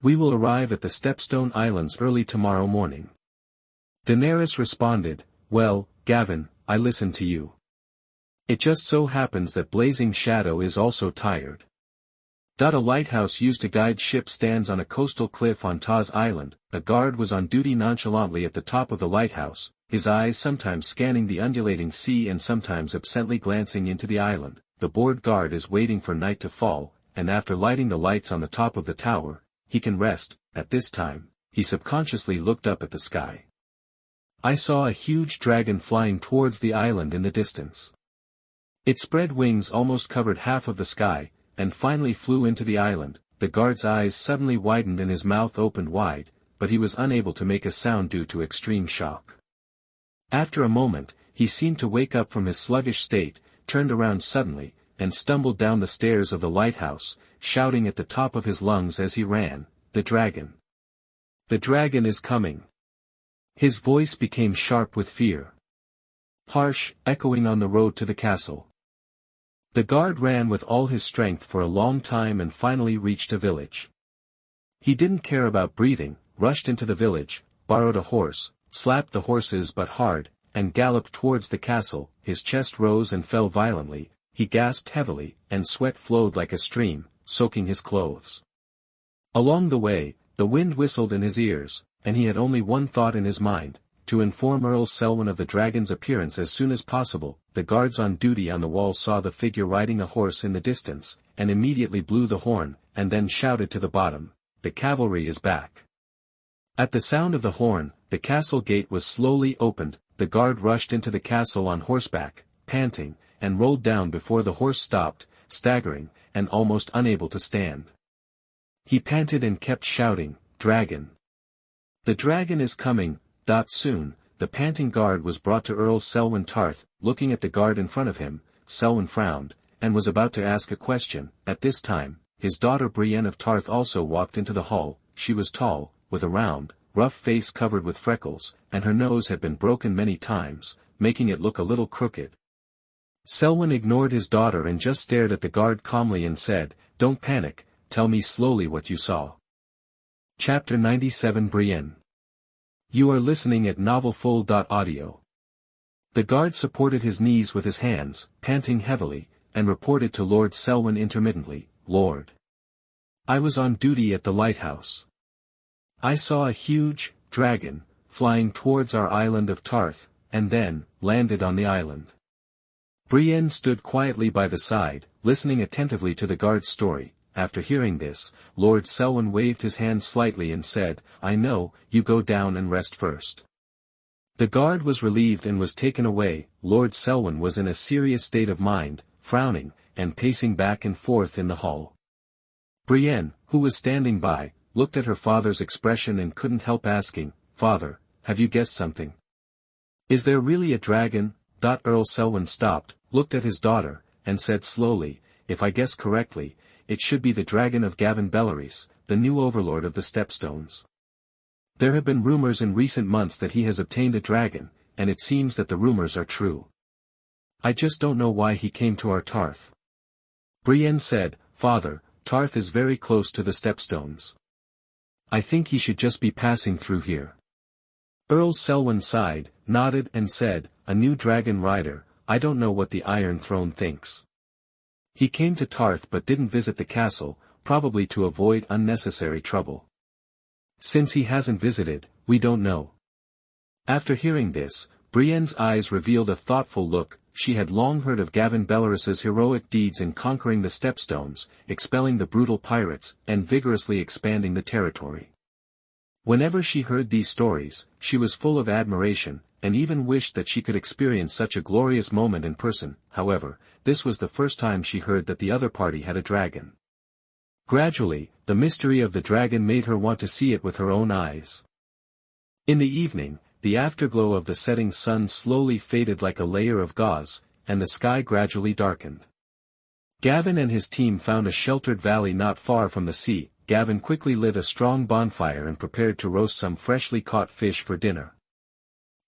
We will arrive at the Stepstone Islands early tomorrow morning." Daenerys responded, "Well, Gavin, I listen to you. It just so happens that Blazing Shadow is also tired. A lighthouse used to guide ships stands on a coastal cliff on Taz Island. A guard was on duty nonchalantly at the top of the lighthouse, his eyes sometimes scanning the undulating sea and sometimes absently glancing into the island. The board guard is waiting for night to fall, and after lighting the lights on the top of the tower, he can rest." At this time, he subconsciously looked up at the sky. "I saw a huge dragon flying towards the island in the distance. It spread wings almost covered half of the sky, and finally flew into the island." The guard's eyes suddenly widened and his mouth opened wide, but he was unable to make a sound due to extreme shock. After a moment, he seemed to wake up from his sluggish state, turned around suddenly, and stumbled down the stairs of the lighthouse, shouting at the top of his lungs as he ran, "The dragon! The dragon is coming!" His voice became sharp with fear. Harsh, echoing on the road to the castle. The guard ran with all his strength for a long time and finally reached a village. He didn't care about breathing, rushed into the village, borrowed a horse, slapped the horses but hard, and galloped towards the castle. His chest rose and fell violently, he gasped heavily, and sweat flowed like a stream, soaking his clothes. Along the way, the wind whistled in his ears, and he had only one thought in his mind: to inform Earl Selwyn of the dragon's appearance as soon as possible. The guards on duty on the wall saw the figure riding a horse in the distance, and immediately blew the horn, and then shouted to the bottom, "The cavalry is back." At the sound of the horn, the castle gate was slowly opened. The guard rushed into the castle on horseback, panting, and rolled down before the horse stopped, staggering, and almost unable to stand. He panted and kept shouting, "Dragon! The dragon is coming!" Soon, the panting guard was brought to Earl Selwyn Tarth. Looking at the guard in front of him, Selwyn frowned, and was about to ask a question. At this time, his daughter Brienne of Tarth also walked into the hall. She was tall, with a round, rough face covered with freckles, and her nose had been broken many times, making it look a little crooked. Selwyn ignored his daughter and just stared at the guard calmly and said, "Don't panic, tell me slowly what you saw." Chapter 97 Brienne. You are listening at novelfull.audio. The guard supported his knees with his hands, panting heavily, and reported to Lord Selwyn intermittently, "Lord, I was on duty at the lighthouse. I saw a huge dragon flying towards our island of Tarth, and then landed on the island." Brienne stood quietly by the side, listening attentively to the guard's story. After hearing this, Lord Selwyn waved his hand slightly and said, "I know, you go down and rest first." The guard was relieved and was taken away. Lord Selwyn was in a serious state of mind, frowning, and pacing back and forth in the hall. Brienne, who was standing by, looked at her father's expression and couldn't help asking, "Father, have you guessed something? Is there really a dragon?" Earl Selwyn stopped, looked at his daughter, and said slowly, "If I guess correctly, it should be the dragon of Gavin Bellerys, the new overlord of the Stepstones. There have been rumors in recent months that he has obtained a dragon, and it seems that the rumors are true. I just don't know why he came to our Tarth." Brienne said, "Father, Tarth is very close to the Stepstones. I think he should just be passing through here." Earl Selwyn sighed, nodded and said, "A new dragon rider, I don't know what the Iron Throne thinks. He came to Tarth but didn't visit the castle, probably to avoid unnecessary trouble. Since he hasn't visited, we don't know." After hearing this, Brienne's eyes revealed a thoughtful look. She had long heard of Gavin Bellerys's heroic deeds in conquering the Stepstones, expelling the brutal pirates, and vigorously expanding the territory. Whenever she heard these stories, she was full of admiration, and even wished that she could experience such a glorious moment in person. However, this was the first time she heard that the other party had a dragon. Gradually, the mystery of the dragon made her want to see it with her own eyes. In the evening, the afterglow of the setting sun slowly faded like a layer of gauze, and the sky gradually darkened. Gavin and his team found a sheltered valley not far from the sea. Gavin quickly lit a strong bonfire and prepared to roast some freshly caught fish for dinner.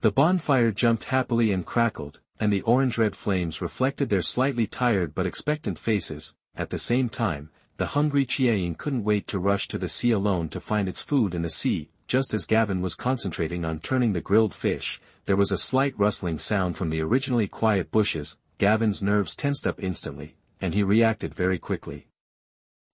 The bonfire jumped happily and crackled, and the orange-red flames reflected their slightly tired but expectant faces. At the same time, the hungry Chiayin couldn't wait to rush to the sea alone to find its food in the sea. Just as Gavin was concentrating on turning the grilled fish, there was a slight rustling sound from the originally quiet bushes. Gavin's nerves tensed up instantly, and he reacted very quickly.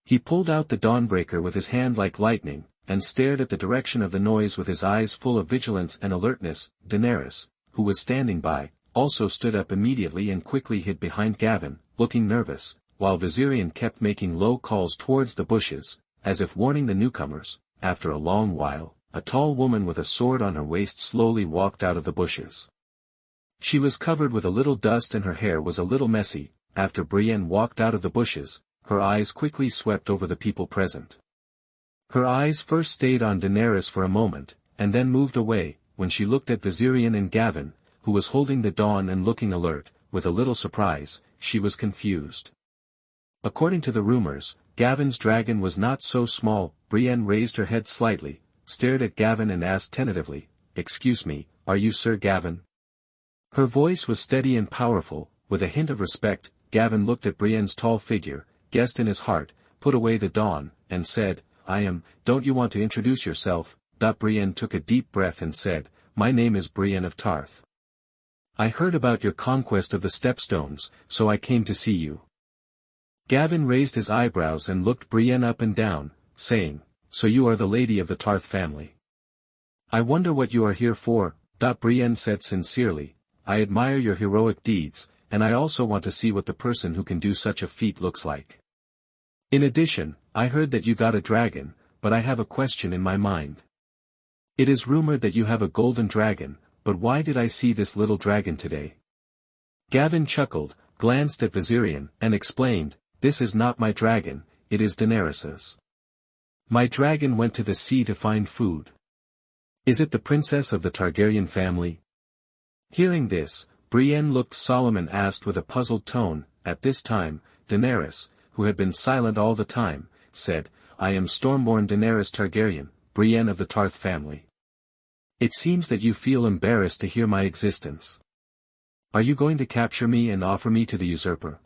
He pulled out the Dawnbreaker with his hand like lightning, and stared at the direction of the noise with his eyes full of vigilance and alertness. Daenerys, who was standing by, also stood up immediately and quickly hid behind Gavin, looking nervous, while Valyrian kept making low calls towards the bushes, as if warning the newcomers. After a long while, a tall woman with a sword on her waist slowly walked out of the bushes. She was covered with a little dust and her hair was a little messy. After Brienne walked out of the bushes, her eyes quickly swept over the people present. Her eyes first stayed on Daenerys for a moment, and then moved away. When she looked at Valyrian and Gavin, who was holding the Dawn and looking alert, with a little surprise, she was confused. According to the rumors, Gavin's dragon was not so small. Brienne raised her head slightly, stared at Gavin and asked tentatively, "Excuse me, are you Sir Gavin?" Her voice was steady and powerful, with a hint of respect. Gavin looked at Brienne's tall figure, guessed in his heart, put away the Dawn, and said, "I am. Don't you want to introduce yourself?" Brienne took a deep breath and said, "My name is Brienne of Tarth. I heard about your conquest of the Stepstones, so I came to see you." Gavin raised his eyebrows and looked Brienne up and down, saying, "So you are the lady of the Tarth family. I wonder what you are here for." Brienne said sincerely, "I admire your heroic deeds, and I also want to see what the person who can do such a feat looks like. In addition, I heard that you got a dragon, but I have a question in my mind. It is rumored that you have a golden dragon, but why did I see this little dragon today?" Gavin chuckled, glanced at Valyrian, and explained, "This is not my dragon, it is Daenerys's. My dragon went to the sea to find food." "Is it the princess of the Targaryen family?" Hearing this, Brienne looked solemn and asked with a puzzled tone. At this time, Daenerys, who had been silent all the time, said, "I am Stormborn Daenerys Targaryen, Brienne of the Tarth family. It seems that you feel embarrassed to hear my existence. Are you going to capture me and offer me to the usurper?"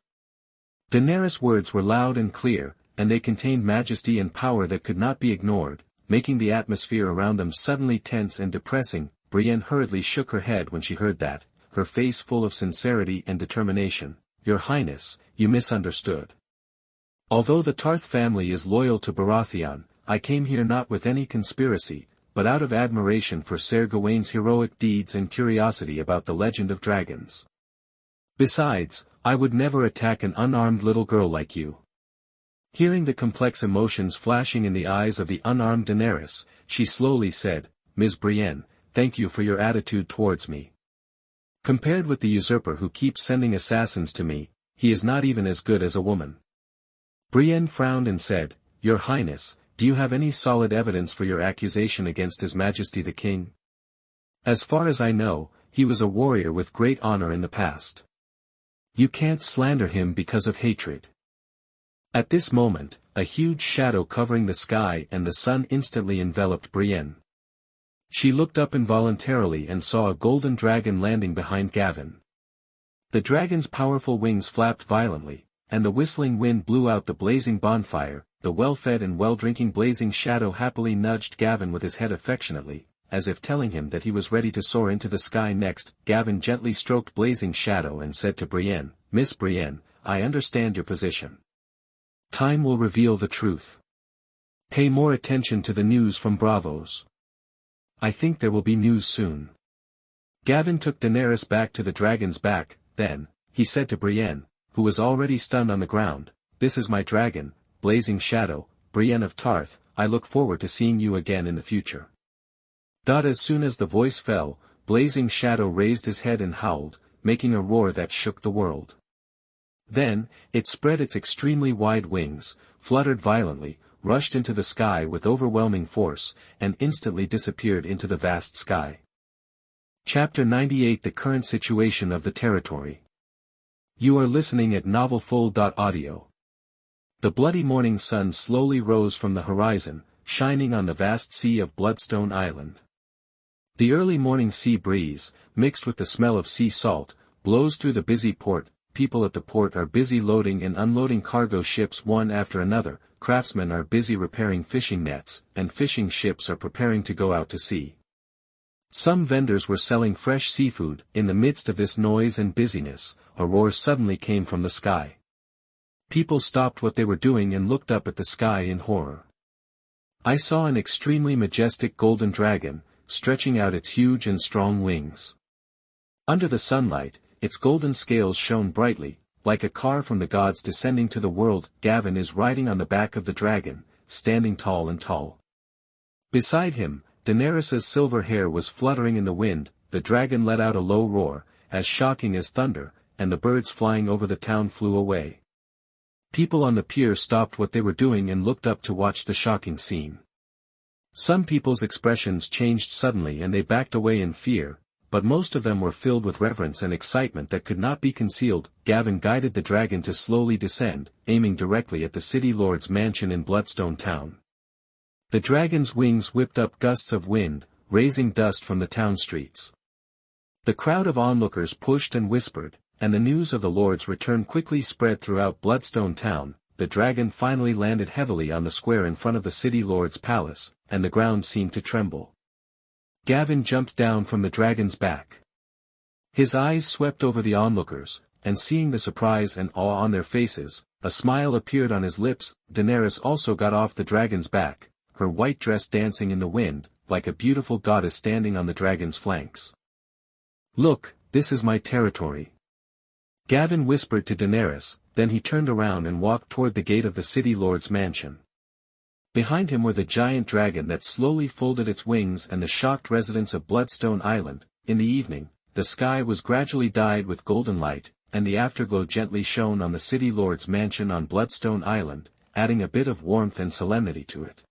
Daenerys' words were loud and clear, and they contained majesty and power that could not be ignored, making the atmosphere around them suddenly tense and depressing. Brienne hurriedly shook her head when she heard that, her face full of sincerity and determination. "Your Highness, you misunderstood. Although the Tarth family is loyal to Baratheon, I came here not with any conspiracy, but out of admiration for Ser Gawain's heroic deeds and curiosity about the legend of dragons. Besides, I would never attack an unarmed little girl like you." Hearing the complex emotions flashing in the eyes of the unarmed Daenerys, she slowly said, "Ms. Brienne, thank you for your attitude towards me. Compared with the usurper who keeps sending assassins to me, he is not even as good as a woman." Brienne frowned and said, "Your Highness, do you have any solid evidence for your accusation against His Majesty the King? As far as I know, he was a warrior with great honor in the past. You can't slander him because of hatred." At this moment, a huge shadow covering the sky and the sun instantly enveloped Brienne. She looked up involuntarily and saw a golden dragon landing behind Gavin. The dragon's powerful wings flapped violently, and the whistling wind blew out the blazing bonfire. The well-fed and well-drinking blazing shadow happily nudged Gavin with his head affectionately, as if telling him that he was ready to soar into the sky next. Gavin gently stroked Blazing Shadow and said to Brienne, "Miss Brienne, I understand your position. Time will reveal the truth. Pay more attention to the news from Bravos. I think there will be news soon." Gavin took Daenerys back to the dragon's back, then, he said to Brienne, who was already stunned on the ground, "This is my dragon, Blazing Shadow, Brienne of Tarth. I look forward to seeing you again in the future." As soon as the voice fell, Blazing Shadow raised his head and howled, making a roar that shook the world. Then, it spread its extremely wide wings, fluttered violently, rushed into the sky with overwhelming force, and instantly disappeared into the vast sky. Chapter 98: The Current Situation of the Territory. You are listening at NovelFull.audio. The bloody morning sun slowly rose from the horizon, shining on the vast sea of Bloodstone Island. The early morning sea breeze, mixed with the smell of sea salt, blows through the busy port. People at the port are busy loading and unloading cargo ships one after another, craftsmen are busy repairing fishing nets, and fishing ships are preparing to go out to sea. Some vendors were selling fresh seafood. In the midst of this noise and busyness, a roar suddenly came from the sky. People stopped what they were doing and looked up at the sky in horror. I saw an extremely majestic golden dragon, stretching out its huge and strong wings. Under the sunlight, its golden scales shone brightly, like a car from the gods descending to the world. Gavin is riding on the back of the dragon, standing tall and tall. Beside him, Daenerys's silver hair was fluttering in the wind. The dragon let out a low roar, as shocking as thunder, and the birds flying over the town flew away. People on the pier stopped what they were doing and looked up to watch the shocking scene. Some people's expressions changed suddenly and they backed away in fear, but most of them were filled with reverence and excitement that could not be concealed. Gavin guided the dragon to slowly descend, aiming directly at the city lord's mansion in Bloodstone Town. The dragon's wings whipped up gusts of wind, raising dust from the town streets. The crowd of onlookers pushed and whispered, and the news of the lord's return quickly spread throughout Bloodstone Town. The dragon finally landed heavily on the square in front of the city lord's palace, and the ground seemed to tremble. Gavin jumped down from the dragon's back. His eyes swept over the onlookers, and seeing the surprise and awe on their faces, a smile appeared on his lips. Daenerys also got off the dragon's back, her white dress dancing in the wind, like a beautiful goddess standing on the dragon's flanks. "Look, this is my territory," Gavin whispered to Daenerys, then he turned around and walked toward the gate of the city lord's mansion. Behind him were the giant dragon that slowly folded its wings and the shocked residents of Bloodstone Island. In the evening, the sky was gradually dyed with golden light, and the afterglow gently shone on the city lord's mansion on Bloodstone Island, adding a bit of warmth and solemnity to it.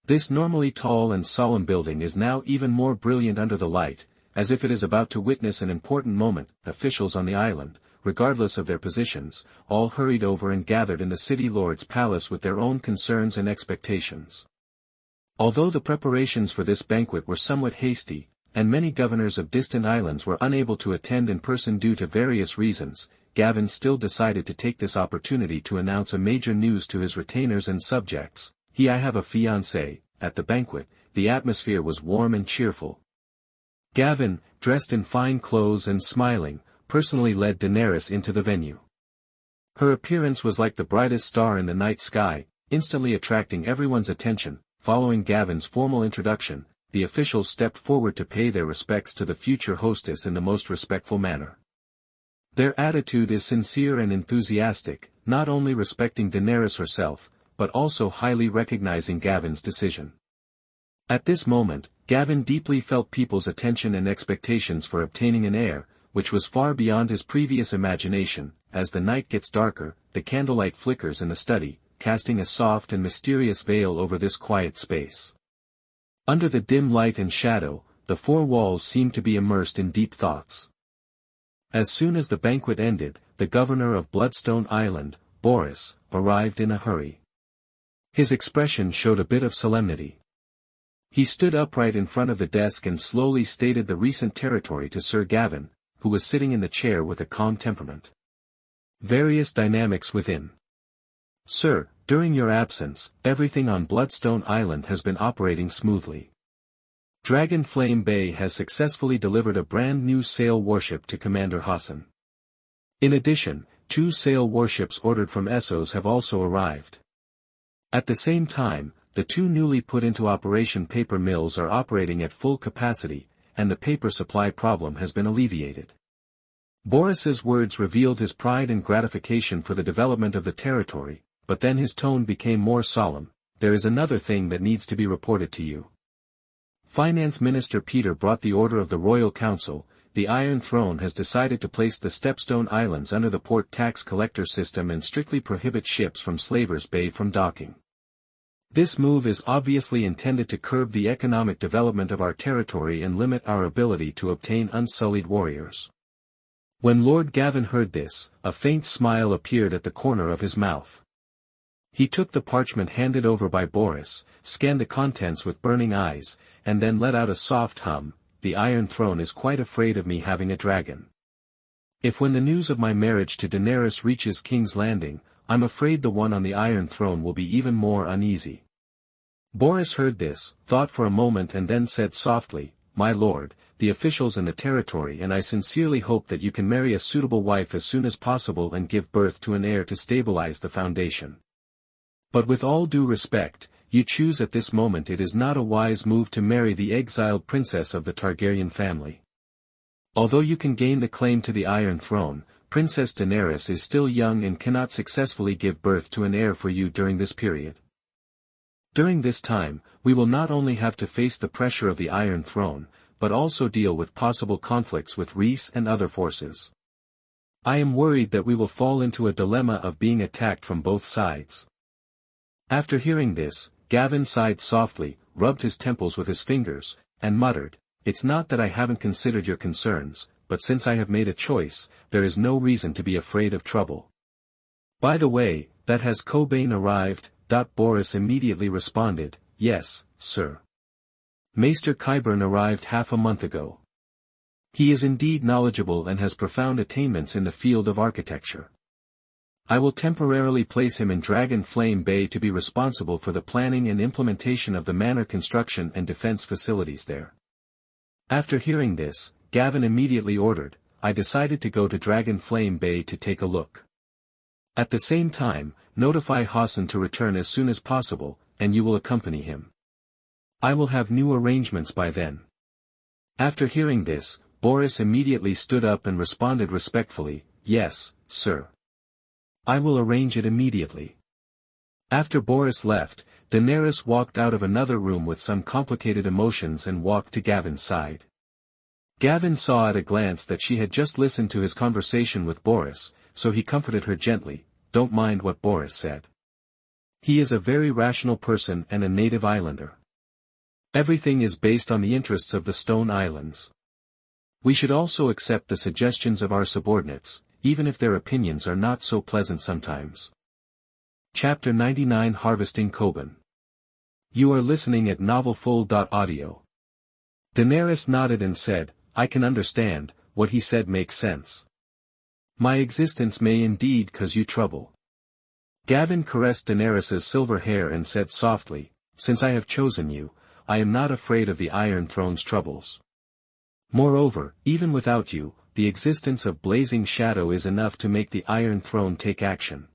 This normally tall and solemn building is now even more brilliant under the light, as if it is about to witness an important moment. Officials on the island, regardless of their positions, all hurried over and gathered in the city lord's palace with their own concerns and expectations. Although the preparations for this banquet were somewhat hasty, and many governors of distant islands were unable to attend in person due to various reasons, Gavin still decided to take this opportunity to announce a major news to his retainers and subjects. I have a fiancé." At the banquet, the atmosphere was warm and cheerful. Gavin, dressed in fine clothes and smiling, personally led Daenerys into the venue. Her appearance was like the brightest star in the night sky, instantly attracting everyone's attention. Following Gavin's formal introduction, the officials stepped forward to pay their respects to the future hostess in the most respectful manner. Their attitude is sincere and enthusiastic, not only respecting Daenerys herself, but also highly recognizing Gavin's decision. At this moment, Gavin deeply felt people's attention and expectations for obtaining an heir, which was far beyond his previous imagination. As the night gets darker, the candlelight flickers in the study, casting a soft and mysterious veil over this quiet space. Under the dim light and shadow, the four walls seem to be immersed in deep thoughts. As soon as the banquet ended, the governor of Bloodstone Island, Boris, arrived in a hurry. His expression showed a bit of solemnity. He stood upright in front of the desk and slowly stated the recent territory to Sir Gavin, who was sitting in the chair with a calm temperament. Various dynamics within. "Sir, during your absence, everything on Bloodstone Island has been operating smoothly. Dragon Flame Bay has successfully delivered a brand new sail warship to Commander Hassan. In addition, 2 sail warships ordered from Essos have also arrived. At the same time, the 2 newly put into operation paper mills are operating at full capacity, and the paper supply problem has been alleviated. Boris's words revealed his pride and gratification for the development of the territory, but then his tone became more solemn. There is another thing that needs to be reported to you. Finance Minister Peter brought the order of the Royal Council. The Iron Throne has decided to place the Stepstone Islands under the port tax collector system and strictly prohibit ships from Slavers Bay from docking. This move is obviously intended to curb the economic development of our territory and limit our ability to obtain unsullied warriors. When Lord Gavin heard this, a faint smile appeared at the corner of his mouth. He took the parchment handed over by Boris, scanned the contents with burning eyes, and then let out a soft hum. The Iron Throne is quite afraid of me having a dragon. If when the news of my marriage to Daenerys reaches King's Landing, I'm afraid the one on the Iron Throne will be even more uneasy. Boris heard this, thought for a moment and then said softly, "My lord, the officials in the territory and I sincerely hope that you can marry a suitable wife as soon as possible and give birth to an heir to stabilize the foundation. But with all due respect, you choose at this moment it is not a wise move to marry the exiled princess of the Targaryen family. Although you can gain the claim to the Iron Throne, Princess Daenerys is still young and cannot successfully give birth to an heir for you during this period. During this time, we will not only have to face the pressure of the Iron Throne, but also deal with possible conflicts with Rhys and other forces. I am worried that we will fall into a dilemma of being attacked from both sides." After hearing this, Gavin sighed softly, rubbed his temples with his fingers, and muttered, "It's not that I haven't considered your concerns, but since I have made a choice, there is no reason to be afraid of trouble. By the way, that has Coben arrived?" Boris immediately responded, "Yes, sir. Maester Qyburn arrived half a month ago. He is indeed knowledgeable and has profound attainments in the field of architecture. I will temporarily place him in Dragon Flame Bay to be responsible for the planning and implementation of the manor construction and defense facilities there." After hearing this, Gavin immediately ordered, "I decided to go to Dragon Flame Bay to take a look. At the same time, notify Hassan to return as soon as possible, and you will accompany him. I will have new arrangements by then." After hearing this, Boris immediately stood up and responded respectfully, "Yes, sir. I will arrange it immediately." After Boris left, Daenerys walked out of another room with some complicated emotions and walked to Gavin's side. Gavin saw at a glance that she had just listened to his conversation with Boris, so he comforted her gently, "Don't mind what Boris said. He is a very rational person and a native islander. Everything is based on the interests of the Stone Islands. We should also accept the suggestions of our subordinates, even if their opinions are not so pleasant sometimes." Chapter 99 Harvesting Coben. You are listening at novelfull.audio. Daenerys nodded and said, "I can understand, what he said makes sense. My existence may indeed cause you trouble." Gavin caressed Daenerys's silver hair and said softly, "Since I have chosen you, I am not afraid of the Iron Throne's troubles. Moreover, even without you, the existence of Blazing Shadow is enough to make the Iron Throne take action."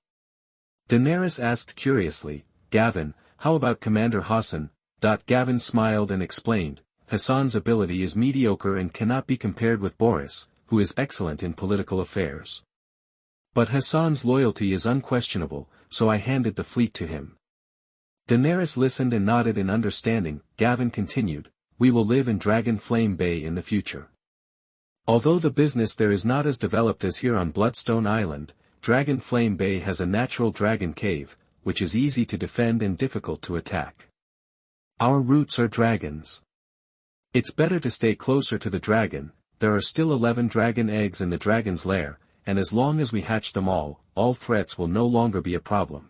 Daenerys asked curiously, "Gavin, how about Commander Hassan?" Gavin smiled and explained, "Hassan's ability is mediocre and cannot be compared with Boris, who is excellent in political affairs. But Hassan's loyalty is unquestionable, so I handed the fleet to him." Daenerys listened and nodded in understanding. Gavin continued, "We will live in Dragon Flame Bay in the future. Although the business there is not as developed as here on Bloodstone Island, Dragon Flame Bay has a natural dragon cave, which is easy to defend and difficult to attack. Our roots are dragons. It's better to stay closer to the dragon. There are still 11 dragon eggs in the dragon's lair, and as long as we hatch them all threats will no longer be a problem."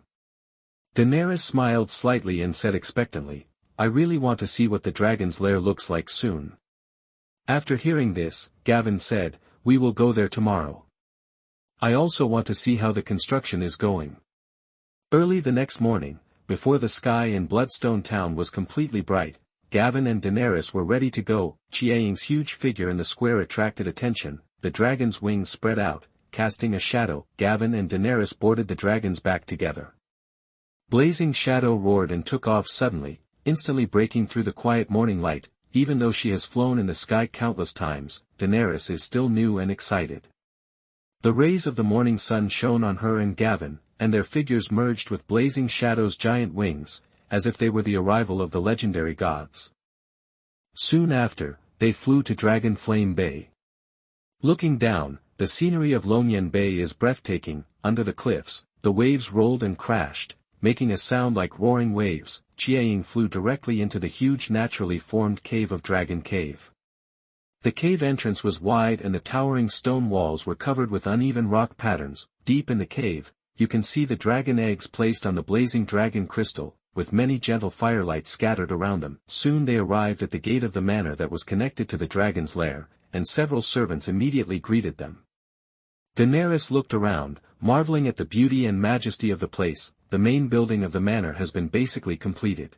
Daenerys smiled slightly and said expectantly, "I really want to see what the dragon's lair looks like soon." After hearing this, Gavin said, "We will go there tomorrow. I also want to see how the construction is going." Early the next morning, before the sky in Bloodstone Town was completely bright, Gavin and Daenerys were ready to go. Chiang's huge figure in the square attracted attention, the dragon's wings spread out, casting a shadow. Gavin and Daenerys boarded the dragons back together. Blazing Shadow roared and took off suddenly, instantly breaking through the quiet morning light. Even though she has flown in the sky countless times, Daenerys is still new and excited. The rays of the morning sun shone on her and Gavin, and their figures merged with Blazing Shadow's giant wings, as if they were the arrival of the legendary gods. Soon after, they flew to Dragon Flame Bay. Looking down, the scenery of Longyan Bay is breathtaking. Under the cliffs, the waves rolled and crashed, making a sound like roaring waves. Chiang flew directly into the huge naturally formed cave of Dragon Cave. The cave entrance was wide and the towering stone walls were covered with uneven rock patterns. Deep in the cave, you can see the dragon eggs placed on the blazing dragon crystal, with many gentle firelight scattered around them. Soon they arrived at the gate of the manor that was connected to the dragon's lair, and several servants immediately greeted them. Daenerys looked around, marveling at the beauty and majesty of the place. The main building of the manor has been basically completed.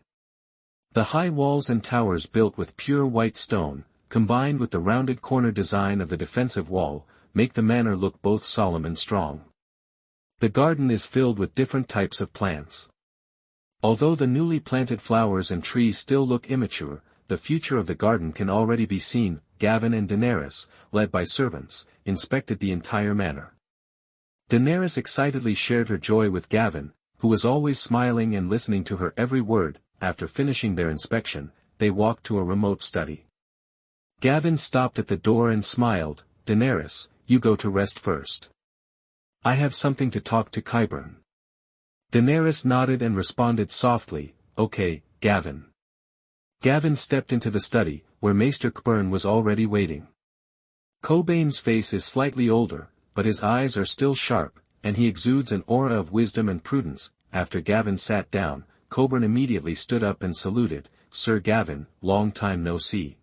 The high walls and towers built with pure white stone, combined with the rounded corner design of the defensive wall, make the manor look both solemn and strong. The garden is filled with different types of plants. Although the newly planted flowers and trees still look immature, the future of the garden can already be seen. Gavin and Daenerys, led by servants, inspected the entire manor. Daenerys excitedly shared her joy with Gavin, who was always smiling and listening to her every word. After finishing their inspection, they walked to a remote study. Gavin stopped at the door and smiled. Daenerys, you go to rest first. I have something to talk to Qyburn. Daenerys nodded and responded softly, okay, Gavin. Gavin stepped into the study, where Maester Qyburn was already waiting. Coben's face is slightly older, but his eyes are still sharp, and he exudes an aura of wisdom and prudence. After Gavin sat down, Coben immediately stood up and saluted, Sir Gavin, long time no see.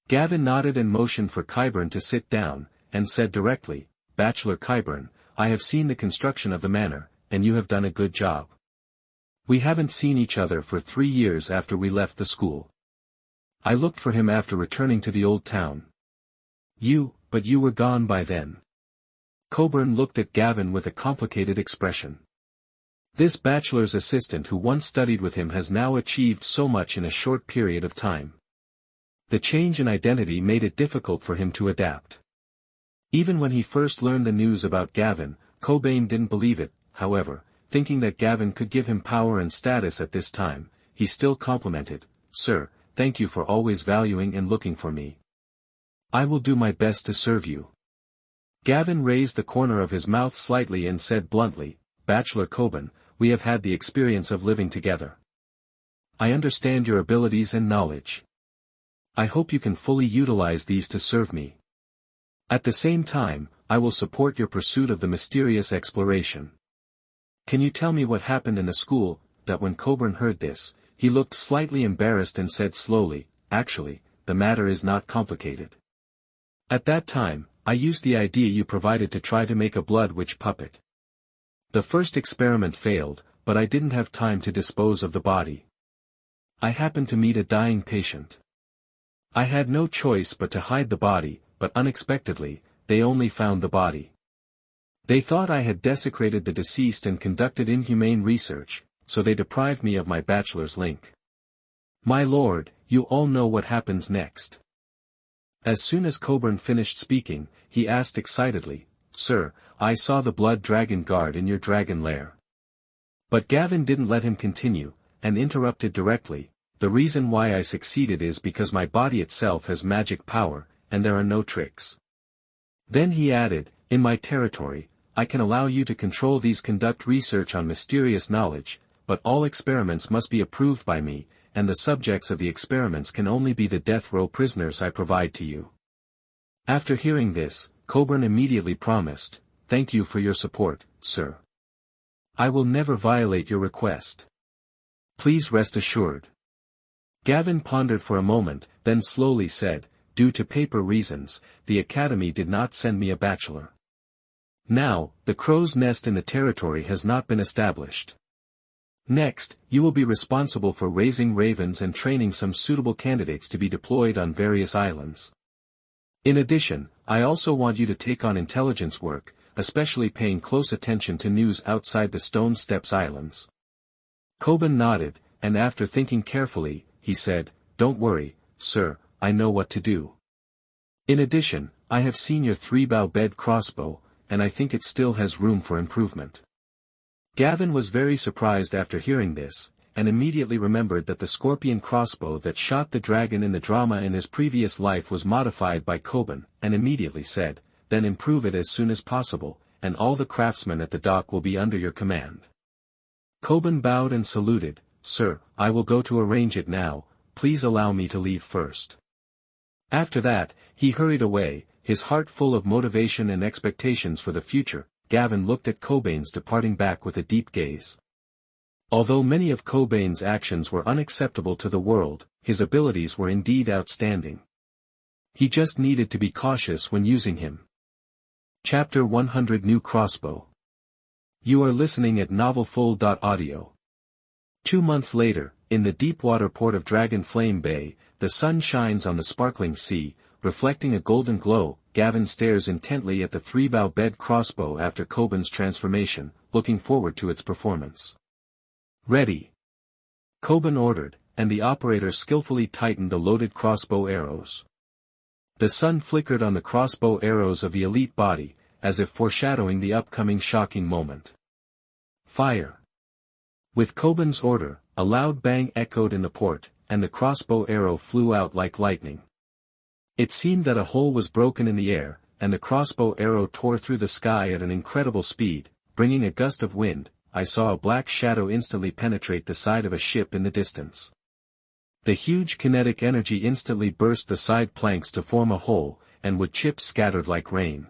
Gavin nodded and motioned for Qyburn to sit down, and said directly, Bachelor Qyburn, I have seen the construction of the manor, and you have done a good job. We haven't seen each other for 3 years after we left the school. I looked for him after returning to the old town. But you were gone by then. Coben looked at Gavin with a complicated expression. This bachelor's assistant who once studied with him has now achieved so much in a short period of time. The change in identity made it difficult for him to adapt. Even when he first learned the news about Gavin, Coben didn't believe it. However, thinking that Gavin could give him power and status at this time, he still complimented, Sir, thank you for always valuing and looking for me. I will do my best to serve you. Gavin raised the corner of his mouth slightly and said bluntly, Bachelor Coben, we have had the experience of living together. I understand your abilities and knowledge. I hope you can fully utilize these to serve me. At the same time, I will support your pursuit of the mysterious exploration. Can you tell me what happened in the school? That when Coben heard this, he looked slightly embarrassed and said slowly, Actually, the matter is not complicated. At that time, I used the idea you provided to try to make a blood witch puppet. The first experiment failed, but I didn't have time to dispose of the body. I happened to meet a dying patient. I had no choice but to hide the body, but unexpectedly, they only found the body. They thought I had desecrated the deceased and conducted inhumane research, so they deprived me of my bachelor's link. My lord, you all know what happens next. As soon as Coben finished speaking, he asked excitedly, Sir, I saw the blood dragon guard in your dragon lair. But Gavin didn't let him continue, and interrupted directly, The reason why I succeeded is because my body itself has magic power, and there are no tricks. Then he added, In my territory, I can allow you to control these conduct research on mysterious knowledge, but all experiments must be approved by me, and the subjects of the experiments can only be the death row prisoners I provide to you. After hearing this, Coben immediately promised, Thank you for your support, sir. I will never violate your request. Please rest assured. Gavin pondered for a moment, then slowly said, Due to paper reasons, the academy did not send me a bachelor. Now, the crow's nest in the territory has not been established. Next, you will be responsible for raising ravens and training some suitable candidates to be deployed on various islands. In addition, I also want you to take on intelligence work, especially paying close attention to news outside the Stone Steps Islands. Coben nodded, and after thinking carefully, he said, "Don't worry, sir, I know what to do. In addition, I have seen your 3-bow bed crossbow, and I think it still has room for improvement." Gavin was very surprised after hearing this, and immediately remembered that the scorpion crossbow that shot the dragon in the drama in his previous life was modified by Coben, and immediately said, "Then improve it as soon as possible, and all the craftsmen at the dock will be under your command." Coben bowed and saluted, "Sir, I will go to arrange it now, please allow me to leave first." After that, he hurried away, his heart full of motivation and expectations for the future. Gavin looked at Coben's departing back with a deep gaze. Although many of Coben's actions were unacceptable to the world, his abilities were indeed outstanding. He just needed to be cautious when using him. Chapter 100 New Crossbow. You are listening at novelfull.audio. 2 months later, in the deep-water port of Dragonflame Bay, the sun shines on the sparkling sea, reflecting a golden glow. Gavin stares intently at the 3-bow bed crossbow after Coben's transformation, looking forward to its performance. "Ready!" Coben ordered, and the operator skillfully tightened the loaded crossbow arrows. The sun flickered on the crossbow arrows of the elite body, as if foreshadowing the upcoming shocking moment. Fire! With Coben's order, a loud bang echoed in the port, and the crossbow arrow flew out like lightning. It seemed that a hole was broken in the air, and the crossbow arrow tore through the sky at an incredible speed, bringing a gust of wind. I saw a black shadow instantly penetrate the side of a ship in the distance. The huge kinetic energy instantly burst the side planks to form a hole, and wood chips scattered like rain.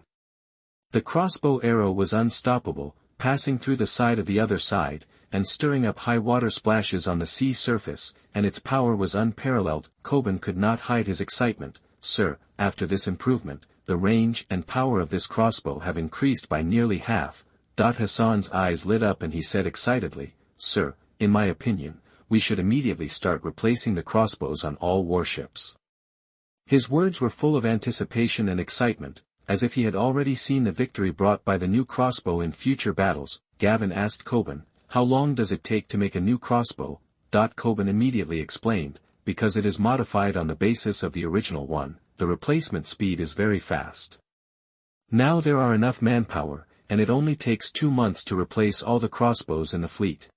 The crossbow arrow was unstoppable, passing through the side of the other side, and stirring up high water splashes on the sea surface, and its power was unparalleled. Coben could not hide his excitement. "Sir, after this improvement, the range and power of this crossbow have increased by nearly half." Hassan's eyes lit up and he said excitedly, "Sir, in my opinion, we should immediately start replacing the crossbows on all warships." His words were full of anticipation and excitement, as if he had already seen the victory brought by the new crossbow in future battles. Gavin asked Coben, "How long does it take to make a new crossbow?" Coben immediately explained, "Because it is modified on the basis of the original one, the replacement speed is very fast. Now there are enough manpower, and it only takes 2 months to replace all the crossbows in the fleet."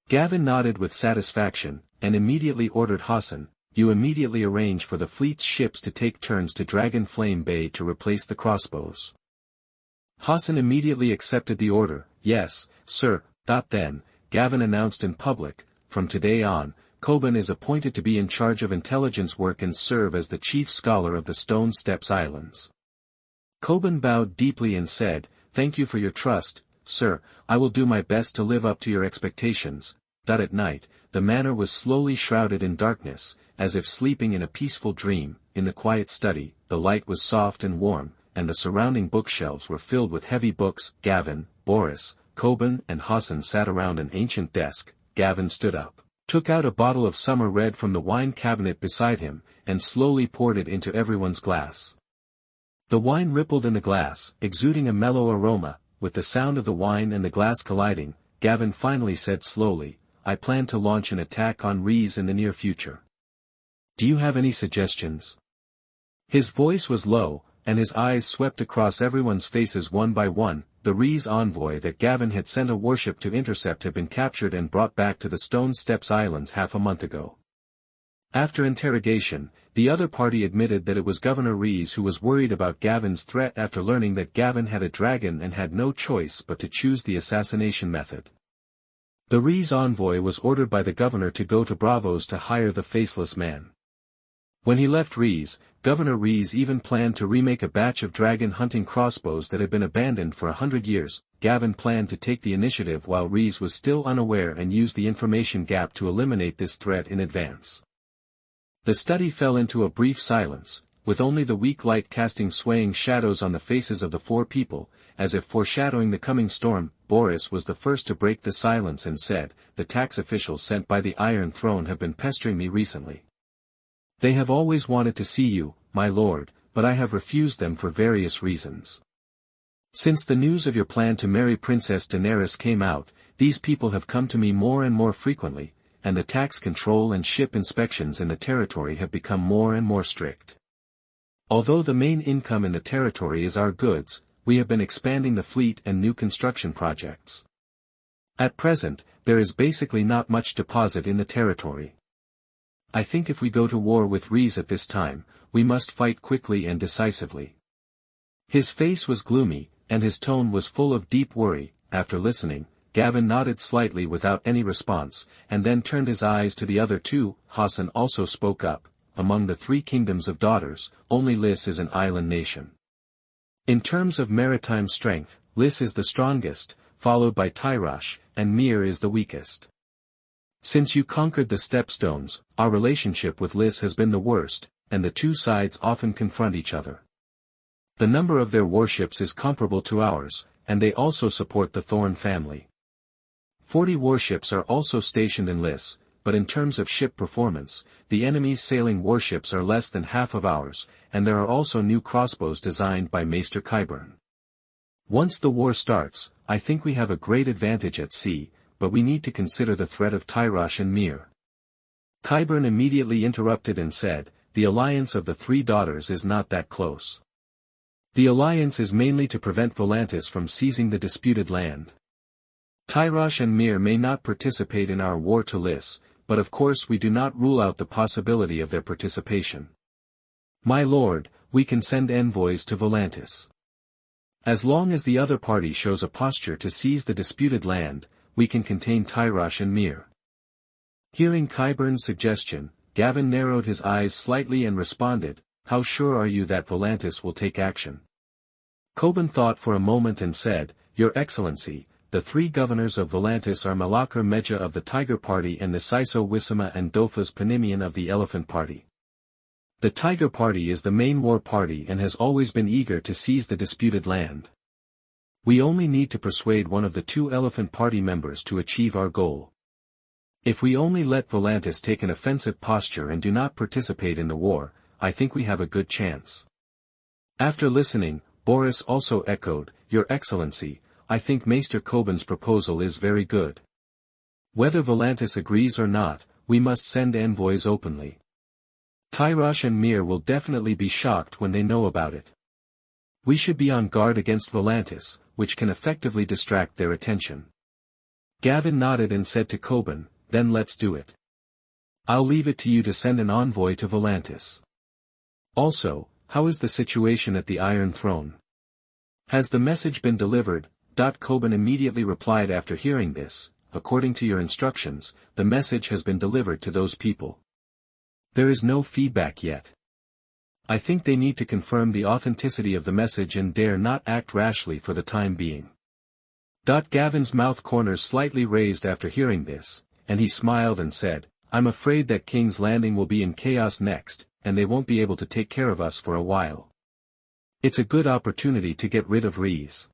Gavin nodded with satisfaction, and immediately ordered Hassan, "You immediately arrange for the fleet's ships to take turns to Dragonflame Bay to replace the crossbows." Hassan immediately accepted the order. "Yes, sir." Then, Gavin announced in public, "From today on, Coben is appointed to be in charge of intelligence work and serve as the chief scholar of the Stone Steps Islands." Coben bowed deeply and said, "Thank you for your trust, sir. I will do my best to live up to your expectations." At night, the manor was slowly shrouded in darkness, as if sleeping in a peaceful dream. In the quiet study, the light was soft and warm, and the surrounding bookshelves were filled with heavy books. Gavin, Boris, Coben and Hassan sat around an ancient desk. Gavin stood up, took out a bottle of summer red from the wine cabinet beside him, and slowly poured it into everyone's glass. The wine rippled in the glass, exuding a mellow aroma. With the sound of the wine and the glass colliding, Gavin finally said slowly, "I plan to launch an attack on Rhys in the near future. Do you have any suggestions?" His voice was low, and his eyes swept across everyone's faces one by one. The Rhys envoy that Gavin had sent a warship to intercept had been captured and brought back to the Stone Steps Islands half a month ago. After interrogation, the other party admitted that it was Governor Rhys who was worried about Gavin's threat after learning that Gavin had a dragon and had no choice but to choose the assassination method. The Rhys envoy was ordered by the governor to go to Bravos to hire the faceless man. When he left Rhys, Governor Rhys even planned to remake a batch of dragon-hunting crossbows that had been abandoned for 100 years. Gavin planned to take the initiative while Rhys was still unaware and use the information gap to eliminate this threat in advance. The study fell into a brief silence, with only the weak light casting swaying shadows on the faces of the four people, as if foreshadowing the coming storm. Boris was the first to break the silence and said, "The tax officials sent by the Iron Throne have been pestering me recently. They have always wanted to see you, my lord, but I have refused them for various reasons. Since the news of your plan to marry Princess Daenerys came out, these people have come to me more and more frequently, and the tax control and ship inspections in the territory have become more and more strict. Although the main income in the territory is our goods, we have been expanding the fleet and new construction projects. At present, there is basically not much deposit in the territory. I think if we go to war with Rhys at this time, we must fight quickly and decisively." His face was gloomy, and his tone was full of deep worry. After listening, Gavin nodded slightly without any response, and then turned his eyes to the other two. Hassan also spoke up. "Among the 3 kingdoms of daughters, only Lys is an island nation. In terms of maritime strength, Lys is the strongest, followed by Tyrosh, and Myr is the weakest. Since you conquered the Stepstones, our relationship with Lys has been the worst, and the two sides often confront each other. The number of their warships is comparable to ours, and they also support the Thorn family. 40 warships are also stationed in Lys, but in terms of ship performance, the enemy's sailing warships are less than half of ours, and there are also new crossbows designed by Maester Qyburn. Once the war starts, I think we have a great advantage at sea, but we need to consider the threat of Tyrosh and Myr." Qyburn immediately interrupted and said, "The alliance of the 3 daughters is not that close. The alliance is mainly to prevent Volantis from seizing the disputed land. Tyrosh and Myr may not participate in our war to Lys, but of course we do not rule out the possibility of their participation. My lord, we can send envoys to Volantis. As long as the other party shows a posture to seize the disputed land, we can contain Tyrosh and Myr." Hearing Qyburn's suggestion, Gavin narrowed his eyes slightly and responded, "How sure are you that Volantis will take action?" Coben thought for a moment and said, "Your Excellency, the 3 governors of Volantis are Malakar Meja of the Tiger Party and Nisiso Wisama and Dofas Panimian of the Elephant Party. The Tiger Party is the main war party and has always been eager to seize the disputed land. We only need to persuade one of the 2 Elephant Party members to achieve our goal. If we only let Volantis take an offensive posture and do not participate in the war, I think we have a good chance." After listening, Boris also echoed, "Your Excellency, I think Maester Coben's proposal is very good. Whether Volantis agrees or not, we must send envoys openly. Tyrosh and Myr will definitely be shocked when they know about it. We should be on guard against Volantis, which can effectively distract their attention." Gavin nodded and said to Coben, "Then let's do it. I'll leave it to you to send an envoy to Volantis. Also, how is the situation at the Iron Throne? Has the message been delivered?" Coben immediately replied after hearing this, "According to your instructions, the message has been delivered to those people. There is no feedback yet. I think they need to confirm the authenticity of the message and dare not act rashly for the time being." Gavin's mouth corners slightly raised after hearing this, and he smiled and said, "I'm afraid that King's Landing will be in chaos next, and they won't be able to take care of us for a while. It's a good opportunity to get rid of Rhys."